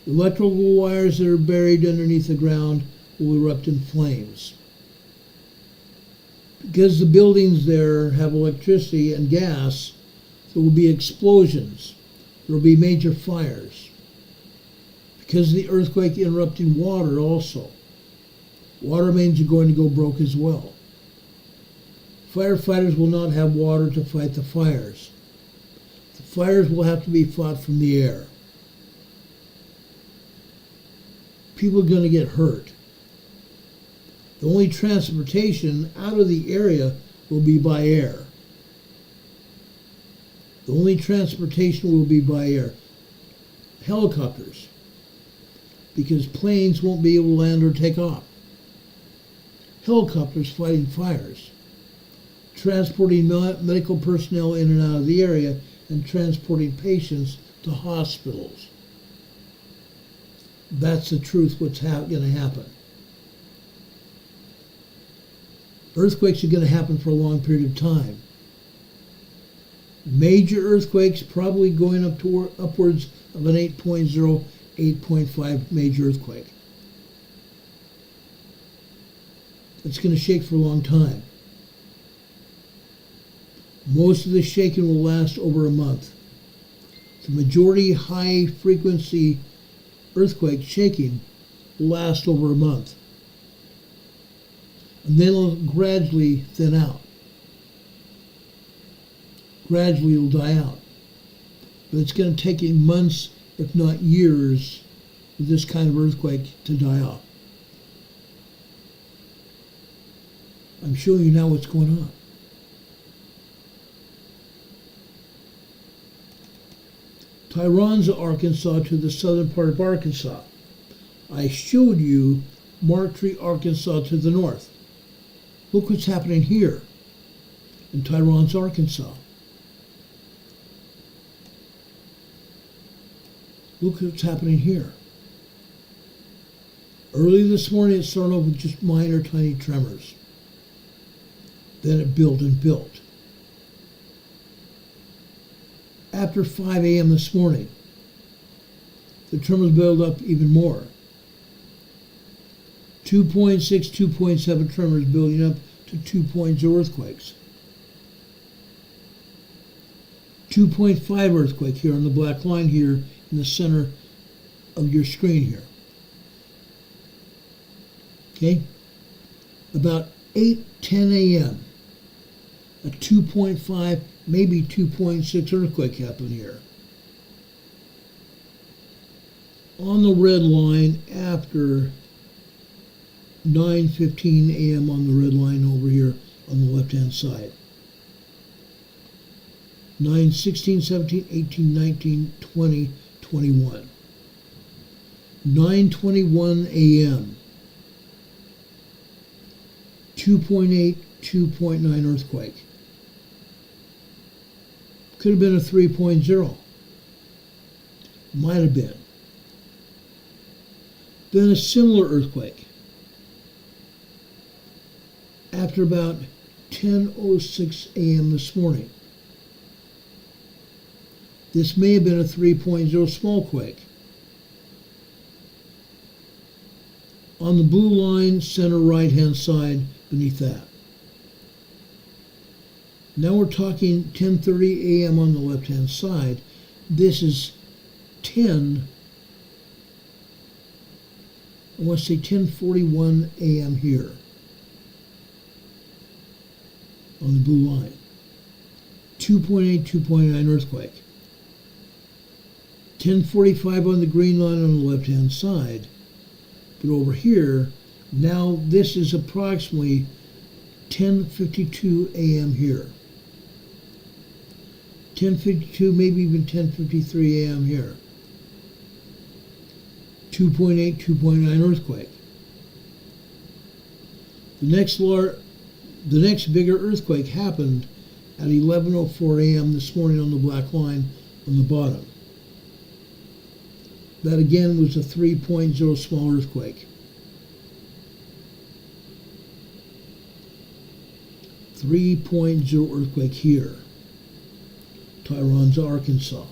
Electrical wires that are buried underneath the ground will erupt in flames. Because the buildings there have electricity and gas, there will be explosions. There will be major fires. Because of the earthquake interrupting water also. Water mains are going to go broke as well. Firefighters will not have water to fight the fires. The fires will have to be fought from the air. People are going to get hurt. The only transportation out of the area will be by air. The only transportation will be by air. Helicopters. Because planes won't be able to land or take off. Helicopters fighting fires. Transporting medical personnel in and out of the area and transporting patients to hospitals. That's the truth, what's going to happen. Earthquakes are going to happen for a long period of time. Major earthquakes probably going up to upwards of an 8.0, 8.5 major earthquake. It's going to shake for a long time. Most of the shaking will last over a month. The majority high-frequency earthquake shaking will last over a month. And then it'll gradually thin out. Gradually it'll die out. But it's going to take months, if not years, for this kind of earthquake to die off. I'm showing you now what's going on. Tyronza, Arkansas to the southern part of Arkansas. I showed you Martree, Arkansas to the north. Look what's happening here in Tyronza, Arkansas. Look what's happening here. Early this morning, it started off with just minor, tiny tremors. Then it built and built. After 5 a.m. this morning, the tremors built up even more. 2.6, 2.7 tremors building up to 2.0 earthquakes. 2.5 earthquake here on the black line here in the center of your screen here. Okay? About 8:10 a.m., a 2.5, maybe 2.6 earthquake happened here. On the red line after 9:15 a.m. on the red line over here on the left-hand side. 9, 16, 17, 18, 19, 20, 21. 9:21 a.m. 2.8, 2.9 earthquake. Could have been a 3.0. Might have been. Then a similar earthquake. After about 10:06 a.m. this morning. This may have been a 3.0 small quake. On the blue line, center right-hand side beneath that. Now we're talking 10:30 a.m. on the left-hand side. This is 10:41 a.m. here on the blue line. 2.8, 2.9 earthquake. 10:45 on the green line on the left-hand side. But over here, now this is approximately 10:52 a.m. here. 10:52, maybe even 10:53 a.m. here. 2.8, 2.9 earthquake. The next bigger earthquake happened at 11:04 a.m. this morning on the black line on the bottom. That again was a 3.0 small earthquake. 3.0 earthquake here. Tyrone, Arkansas.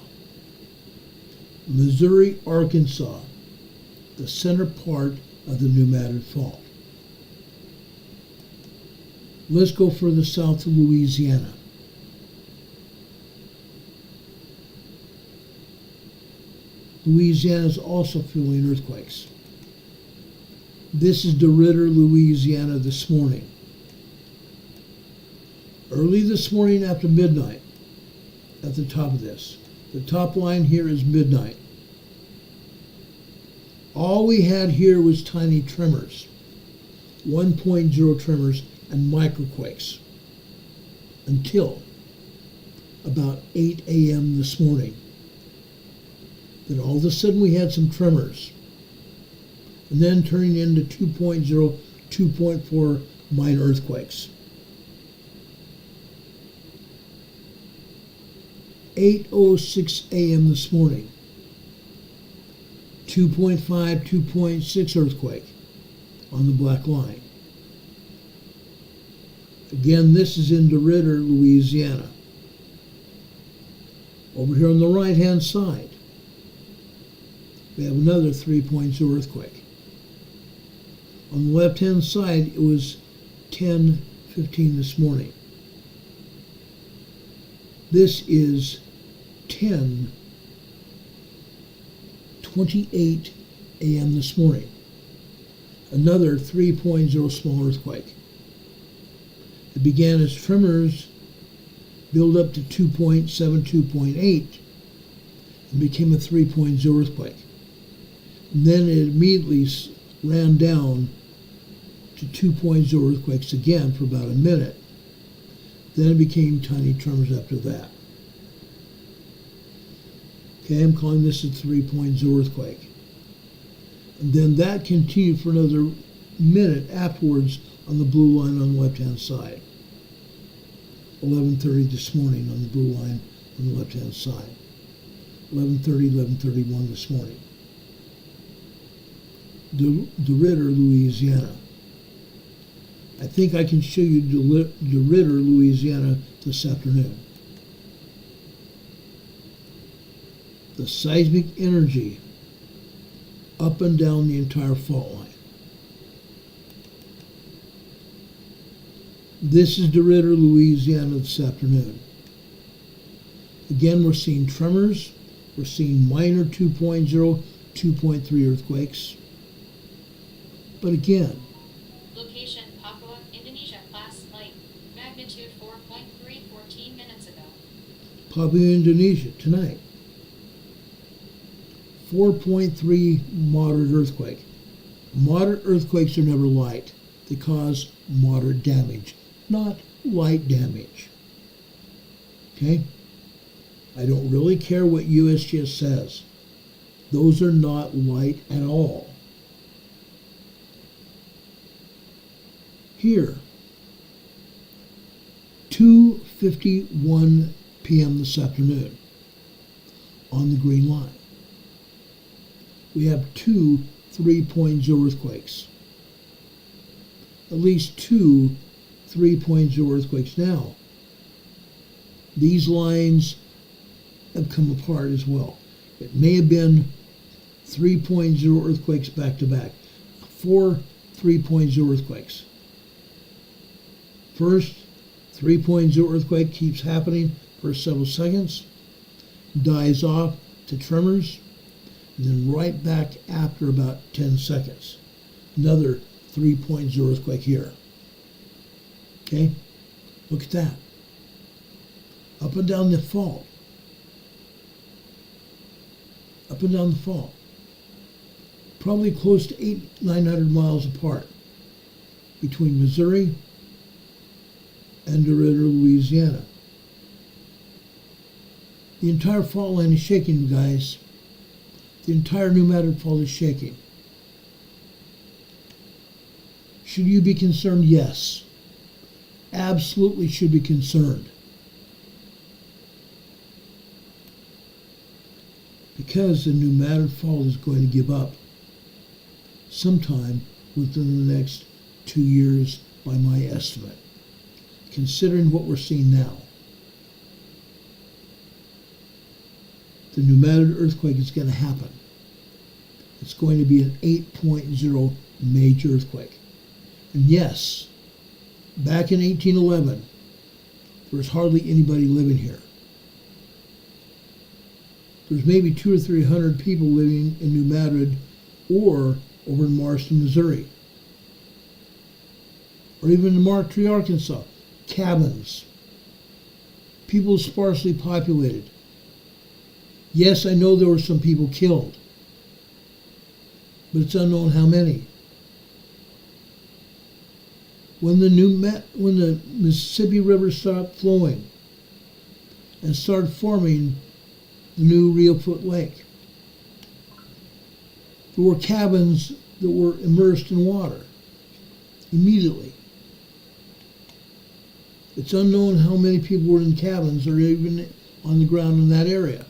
Missouri, Arkansas. The center part of the New Madrid Fault. Let's go further south to Louisiana. Louisiana is also feeling earthquakes. This is DeRidder, Louisiana this morning. Early this morning after midnight, at the top of this. The top line here is midnight. All we had here was tiny tremors, 1.0 tremors and microquakes until about 8 a.m. this morning. Then all of a sudden we had some tremors, and then turning into 2.0, 2.4 minor earthquakes. 8:06 a.m. this morning, 2.5, 2.6 earthquake on the black line. Again, this is in DeRidder, Louisiana. Over here on the right-hand side, we have another 3.0 earthquake. On the left-hand side, it was 10:15 this morning. This is 10:28 a.m. this morning. Another 3.0 small earthquake. It began as tremors, built up to 2.7, 2.8, and became a 3.0 earthquake. And then it immediately ran down to 2.0 earthquakes again for about a minute. Then it became tiny tremors after that. Okay, I'm calling this a 3.0 earthquake. And then that continued for another minute afterwards on the blue line on the left-hand side. 11:30 this morning on the blue line on the left-hand side. 11:31 this morning. DeRidder, Louisiana. I think I can show you DeRidder, Louisiana this afternoon. The seismic energy up and down the entire fault line. This is DeRidder, Louisiana this afternoon. Again, we're seeing tremors. We're seeing minor 2.0, 2.3 earthquakes. But again, location Papua, Indonesia, class light, magnitude 4.3, 14 minutes ago. Papua, Indonesia, tonight. 4.3 moderate earthquake. Moderate earthquakes are never light. They cause moderate damage, not light damage. Okay? I don't really care what USGS says. Those are not light at all. Here, 2:51 p.m. this afternoon, on the green line, we have two 3.0 earthquakes. At least two 3.0 earthquakes now. These lines have come apart as well. It may have been 3.0 earthquakes back to back. 4 3.0 earthquakes. First 3.0 earthquake keeps happening for several seconds, dies off to tremors, and then right back after about 10 seconds. Another 3.0 earthquake here. Okay? Look at that. Up and down the fault. Up and down the fault. Probably close to 900 miles apart between Missouri and DeRidder, Louisiana. The entire fault line is shaking, you guys. The entire New Madrid fault is shaking. Should you be concerned? Yes. Absolutely should be concerned. Because the New Madrid fault is going to give up sometime within the next 2 years by my estimate, considering what we're seeing now. The New Madrid earthquake is going to happen. It's going to be an 8.0 major earthquake. And yes, back in 1811, there was hardly anybody living here. There's maybe 200 or 300 people living in New Madrid or over in Marston, Missouri. Or even in Marktree, Arkansas. Cabins. People sparsely populated. Yes, I know there were some people killed, but it's unknown how many. When the Mississippi River stopped flowing and started forming the new Reelfoot Lake, there were cabins that were immersed in water immediately. It's unknown how many people were in cabins or even on the ground in that area.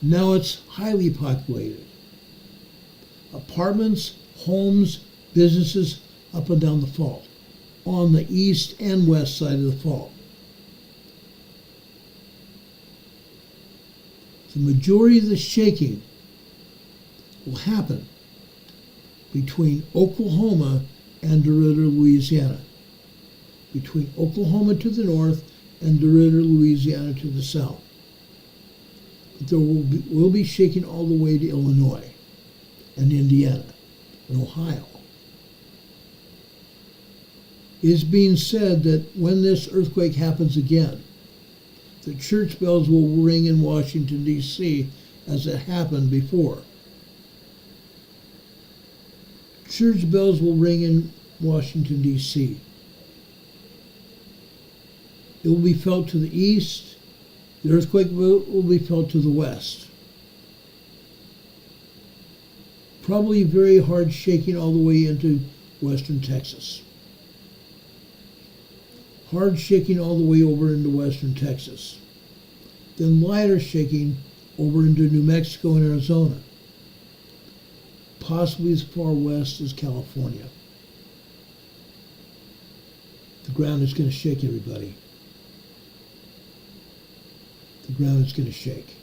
Now it's highly populated. Apartments, homes, businesses up and down the fault, on the east and west side of the fault. The majority of the shaking will happen between Oklahoma and DeRidder, Louisiana. Between Oklahoma to the north and DeRidder, Louisiana to the south. But there will be shaking all the way to Illinois and Indiana and Ohio. It is being said that when this earthquake happens again, the church bells will ring in Washington, D.C. as it happened before. Church bells will ring in Washington, D.C. It will be felt to the east. The earthquake will be felt to the west. Probably very hard shaking all the way into western Texas. Hard shaking all the way over into western Texas. then lighter shaking over into New Mexico and Arizona, possibly as far west as California. The ground is going to shake, everybody. The ground is going to shake.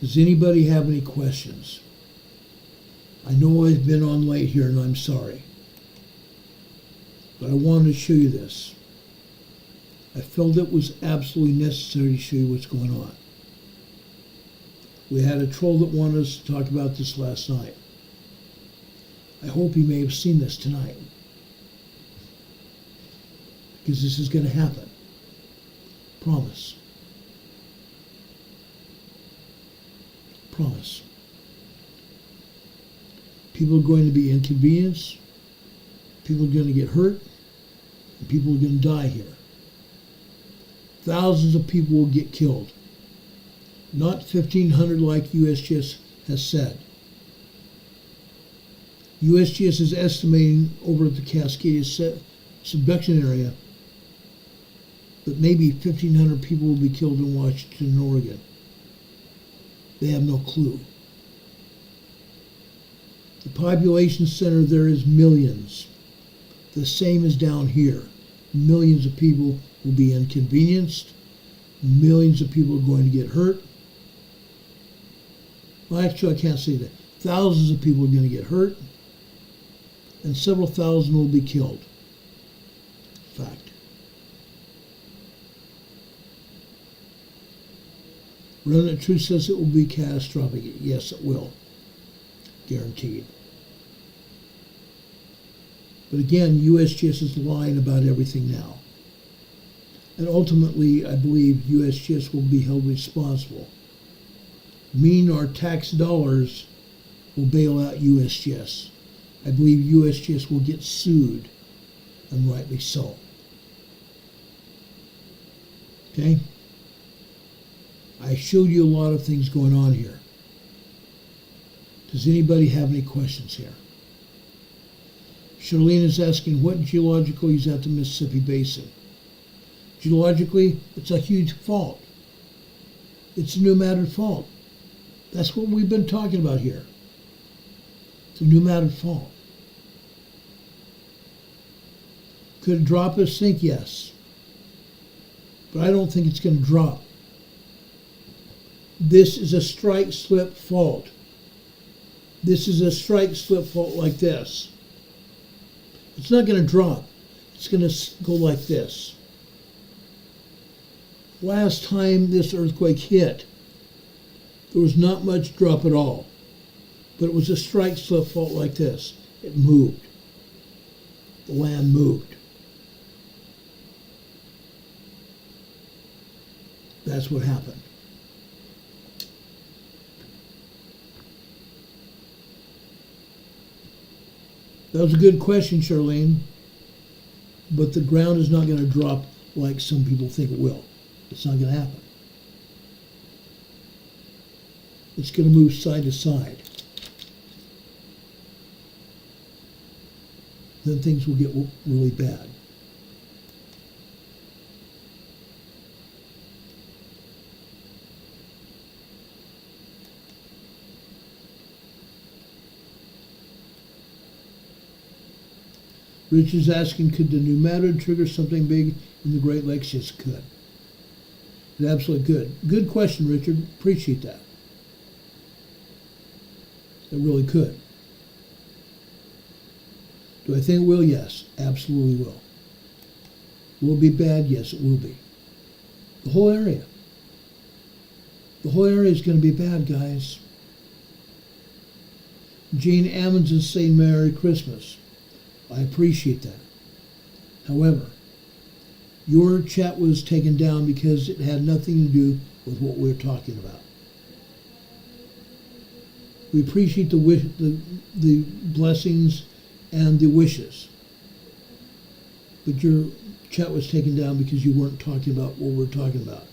Does anybody have any questions? I know I've been on late here and I'm sorry. But I wanted to show you this. I felt it was absolutely necessary to show you what's going on. We had a troll that wanted us to talk about this last night. I hope you may have seen this tonight. Because this is going to happen. Promise. Promise. People are going to be inconvenienced. People are going to get hurt. And people are going to die here. Thousands of people will get killed. Not 1,500 like USGS has said. USGS is estimating over at the Cascadia subduction area that maybe 1,500 people will be killed in Washington and Oregon. They have no clue. The population center there is millions. The same as down here. Millions of people will be inconvenienced. Millions of people are going to get hurt. Well, actually, I can't say that. Thousands of people are going to get hurt. And several thousand will be killed. Fact. Remnant Truth says it will be catastrophic. Yes, it will. Guaranteed. But again, USGS is lying about everything now. And ultimately, I believe USGS will be held responsible. Meaning our tax dollars will bail out USGS. I believe USGS will get sued, and rightly so. Okay? I showed you a lot of things going on here. Does anybody have any questions here? Charlene is asking, what geological is at the Mississippi Basin? Geologically, it's a huge fault. It's a pneumatic fault. That's what we've been talking about here. It's a pneumatic fault. Could it drop or sink? Yes. But I don't think it's going to drop. This is a strike-slip fault. This is a strike-slip fault like this. It's not going to drop. It's going to go like this. Last time this earthquake hit, there was not much drop at all. But it was a strike-slip fault like this. It moved. The land moved. That's what happened. That was a good question, Charlene. But the ground is not going to drop like some people think it will. It's not going to happen. It's going to move side to side. Then things will get really bad. Rich is asking, could the pneumatic trigger something big in the Great Lakes? Yes, it could. It absolutely could. Good question, Richard. Appreciate that. It really could. Do I think it will? Yes, absolutely will. Will it be bad? Yes, it will be. The whole area. The whole area is going to be bad, guys. Jane Ammons is saying Merry Christmas. I appreciate that. However, your chat was taken down because it had nothing to do with what we're talking about. We appreciate the blessings and the wishes. But your chat was taken down because you weren't talking about what we're talking about.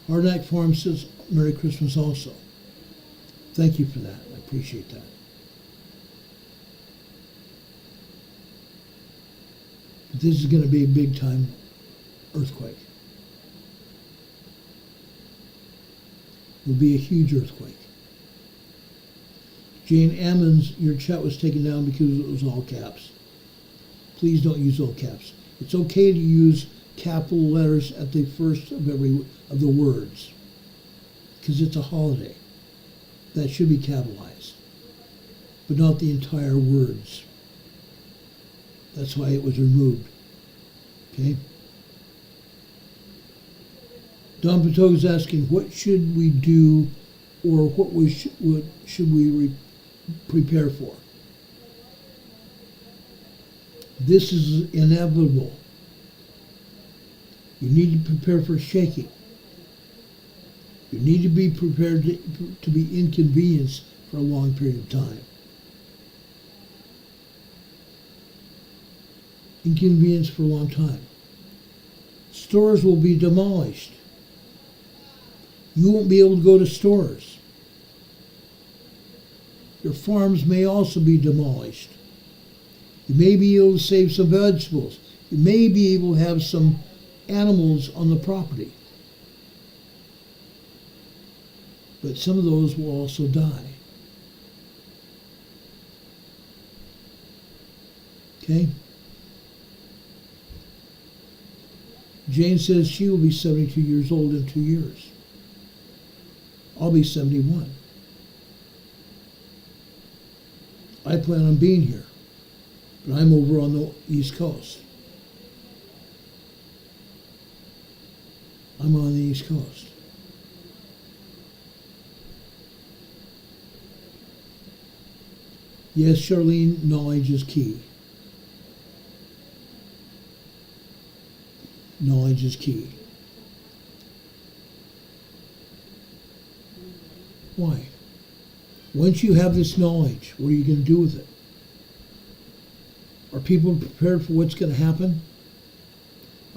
Harnack Farm says Merry Christmas also. Thank you for that. I appreciate that. This is going to be a big time earthquake. It will be a huge earthquake. Jane Ammons, your chat was taken down because it was all caps. Please don't use all caps. It's okay to use capital letters at the first of the words, because it's a holiday. That should be capitalized, but not the entire words. That's why it was removed. Okay? Don Patoga is asking, what should we do, or what should we prepare for? This is inevitable. You need to prepare for shaking. You need to be prepared to be inconvenienced for a long period of time. Inconvenienced for a long time. Stores will be demolished. You won't be able to go to stores. Your farms may also be demolished. You may be able to save some vegetables. You may be able to have some animals on the property. But some of those will also die. Okay? Jane says she will be 72 years old in 2 years. I'll be 71. I plan on being here, but I'm over on the East Coast. I'm on the East Coast. Yes, Charlene, knowledge is key. Knowledge is key. Why? Once you have this knowledge, what are you going to do with it? Are people prepared for what's going to happen?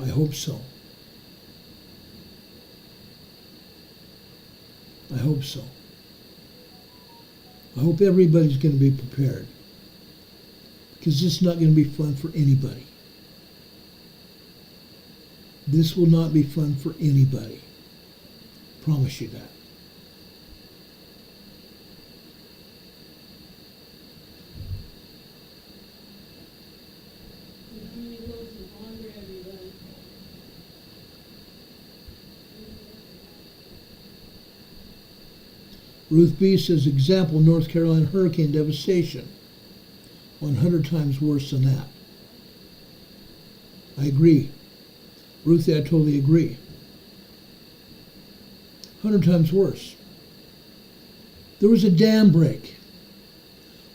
I hope so. I hope so. I hope everybody's going to be prepared, because this is not going to be fun for anybody. This will not be fun for anybody. Promise you that. Ruth B. says, example, North Carolina hurricane devastation. 100 times worse than that. I agree. Ruthie, I totally agree. 100 times worse. There was a dam break.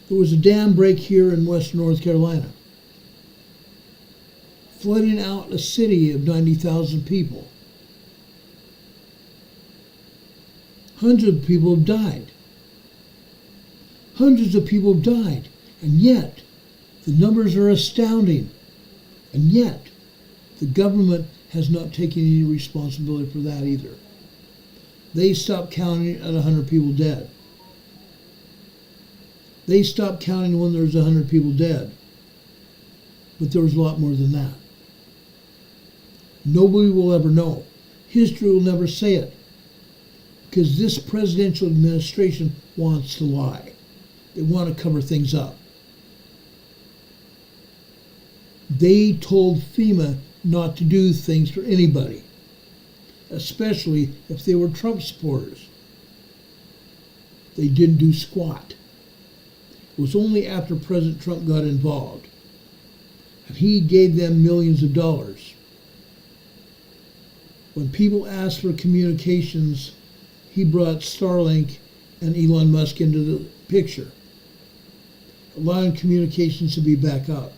There was a dam break here in western North Carolina, flooding out a city of 90,000 people. Hundreds of people have died. Hundreds of people have died. And yet, the numbers are astounding. And yet, the government has not taken any responsibility for that either. They stopped counting at 100 people dead. They stopped counting when there was 100 people dead. But there was a lot more than that. Nobody will ever know. History will never say it. Because this presidential administration wants to lie. They want to cover things up. They told FEMA not to do things for anybody, especially if they were Trump supporters. They didn't do squat. It was only after President Trump got involved, and he gave them millions of dollars. When people asked for communications, he brought Starlink and Elon Musk into the picture, allowing communications to be back up,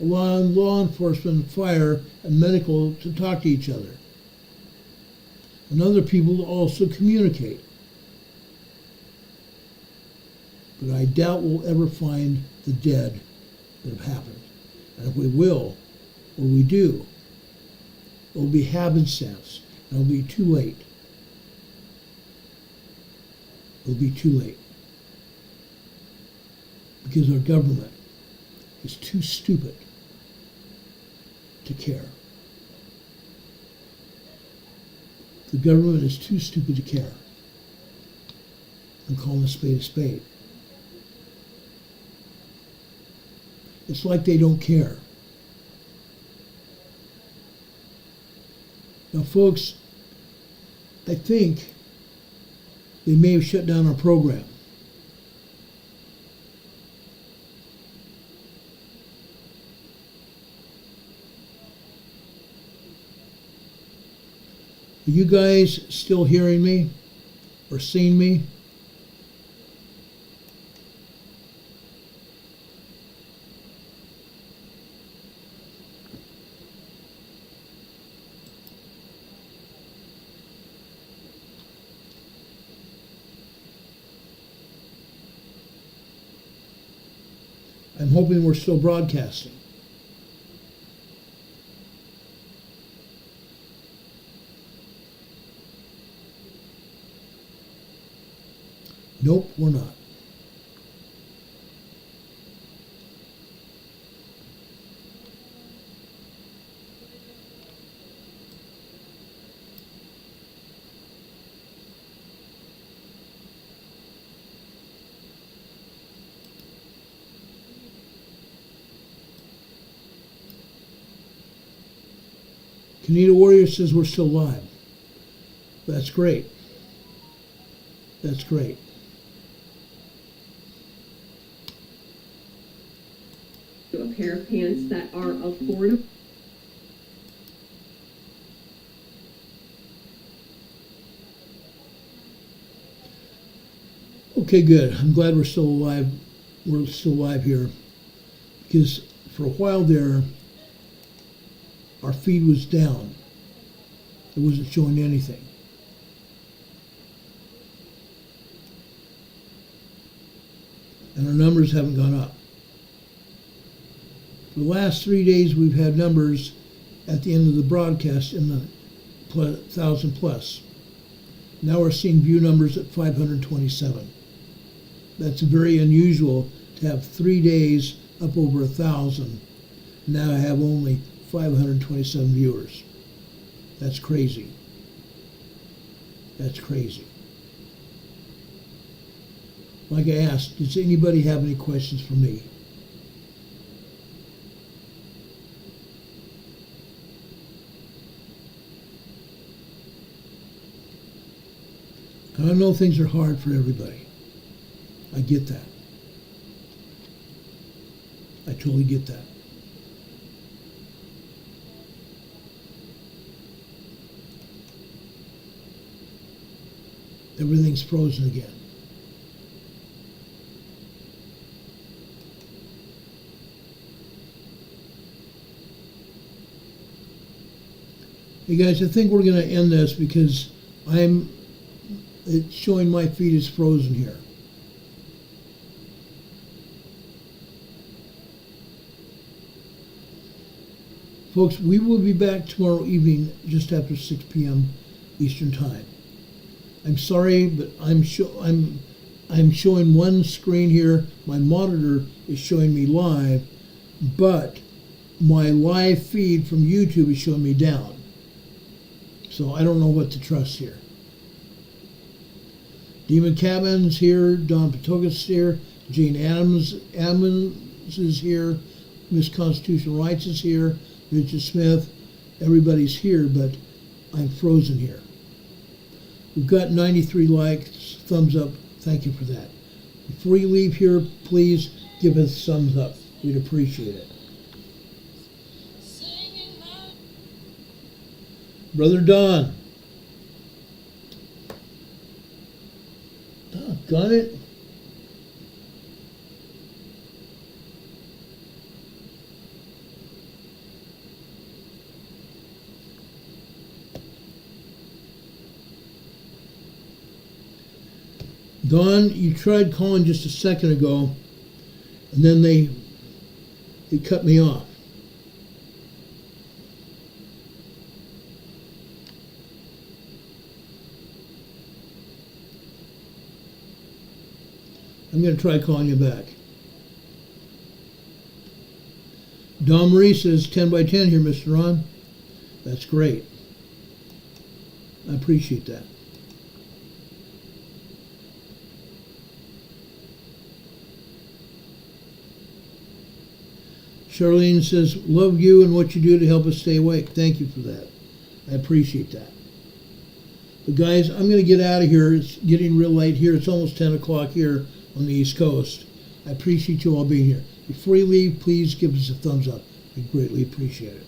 allowing law enforcement, fire, and medical to talk to each other, and other people to also communicate. But I doubt we'll ever find the dead that have happened. And if we will, or we do, it will be happenstance, and it will be too late. It'll be too late. Because our government is too stupid to care. The government is too stupid to care. I'm calling a spade a spade. It's like they don't care. Now, folks, I think they may have shut down our program. Are you guys still hearing me or seeing me? I'm hoping we're still broadcasting. Nope, we're not. Kanita Warrior says we're still live. That's great. That's great. A pair of pants that are affordable. Okay, good. I'm glad we're still alive. We're still live here, because for a while there, our feed was down. It wasn't showing anything. And our numbers haven't gone up. For the last 3 days, we've had numbers at the end of the broadcast in the 1,000 plus. Now we're seeing view numbers at 527. That's very unusual to have 3 days up over 1,000. Now I have only 527 viewers. That's crazy. That's crazy. Like I asked, does anybody have any questions for me? I know things are hard for everybody. I get that. I totally get that. Everything's frozen again. Hey guys, I think we're going to end this because it's showing my feed is frozen here. Folks, we will be back tomorrow evening just after 6 p.m. Eastern Time. I'm sorry, but I'm showing one screen here. My monitor is showing me live, but my live feed from YouTube is showing me down. So I don't know what to trust here. Demon Cabin's here, Don Patogas here, Jane Adams is here, Miss Constitutional Rights is here, Richard Smith, everybody's here, but I'm frozen here. We've got 93 likes, thumbs up, thank you for that. Before you leave here, please give us a thumbs up. We'd appreciate it. Brother Don. Got it? Don, you tried calling just a second ago, and then they cut me off. I'm going to try calling you back. Don Marie says 10 by 10 here, Mr. Ron. That's great. I appreciate that. Charlene says, love you and what you do to help us stay awake. Thank you for that. I appreciate that. But guys, I'm going to get out of here. It's getting real late here. It's almost 10 o'clock here on the East Coast. I appreciate you all being here. Before you leave, please give us a thumbs up. We greatly appreciate it.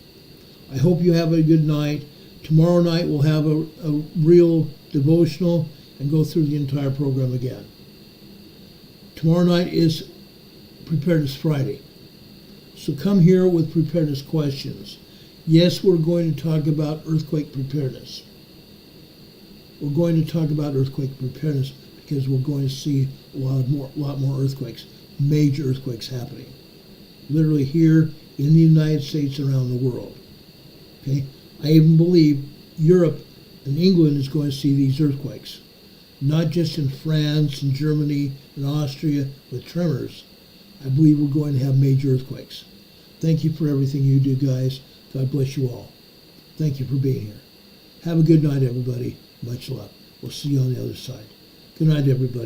I hope you have a good night. Tomorrow night we'll have a real devotional and go through the entire program again. Tomorrow night is Preparedness Friday. So come here with preparedness questions. Yes, we're going to talk about earthquake preparedness. We're going to talk about earthquake preparedness because we're going to see a lot more earthquakes, major earthquakes happening. Literally here in the United States and around the world. Okay? I even believe Europe and England is going to see these earthquakes. Not just in France and Germany and Austria with tremors. I believe we're going to have major earthquakes. Thank you for everything you do, guys. God bless you all. Thank you for being here. Have a good night, everybody. Much love. We'll see you on the other side. Good night, everybody.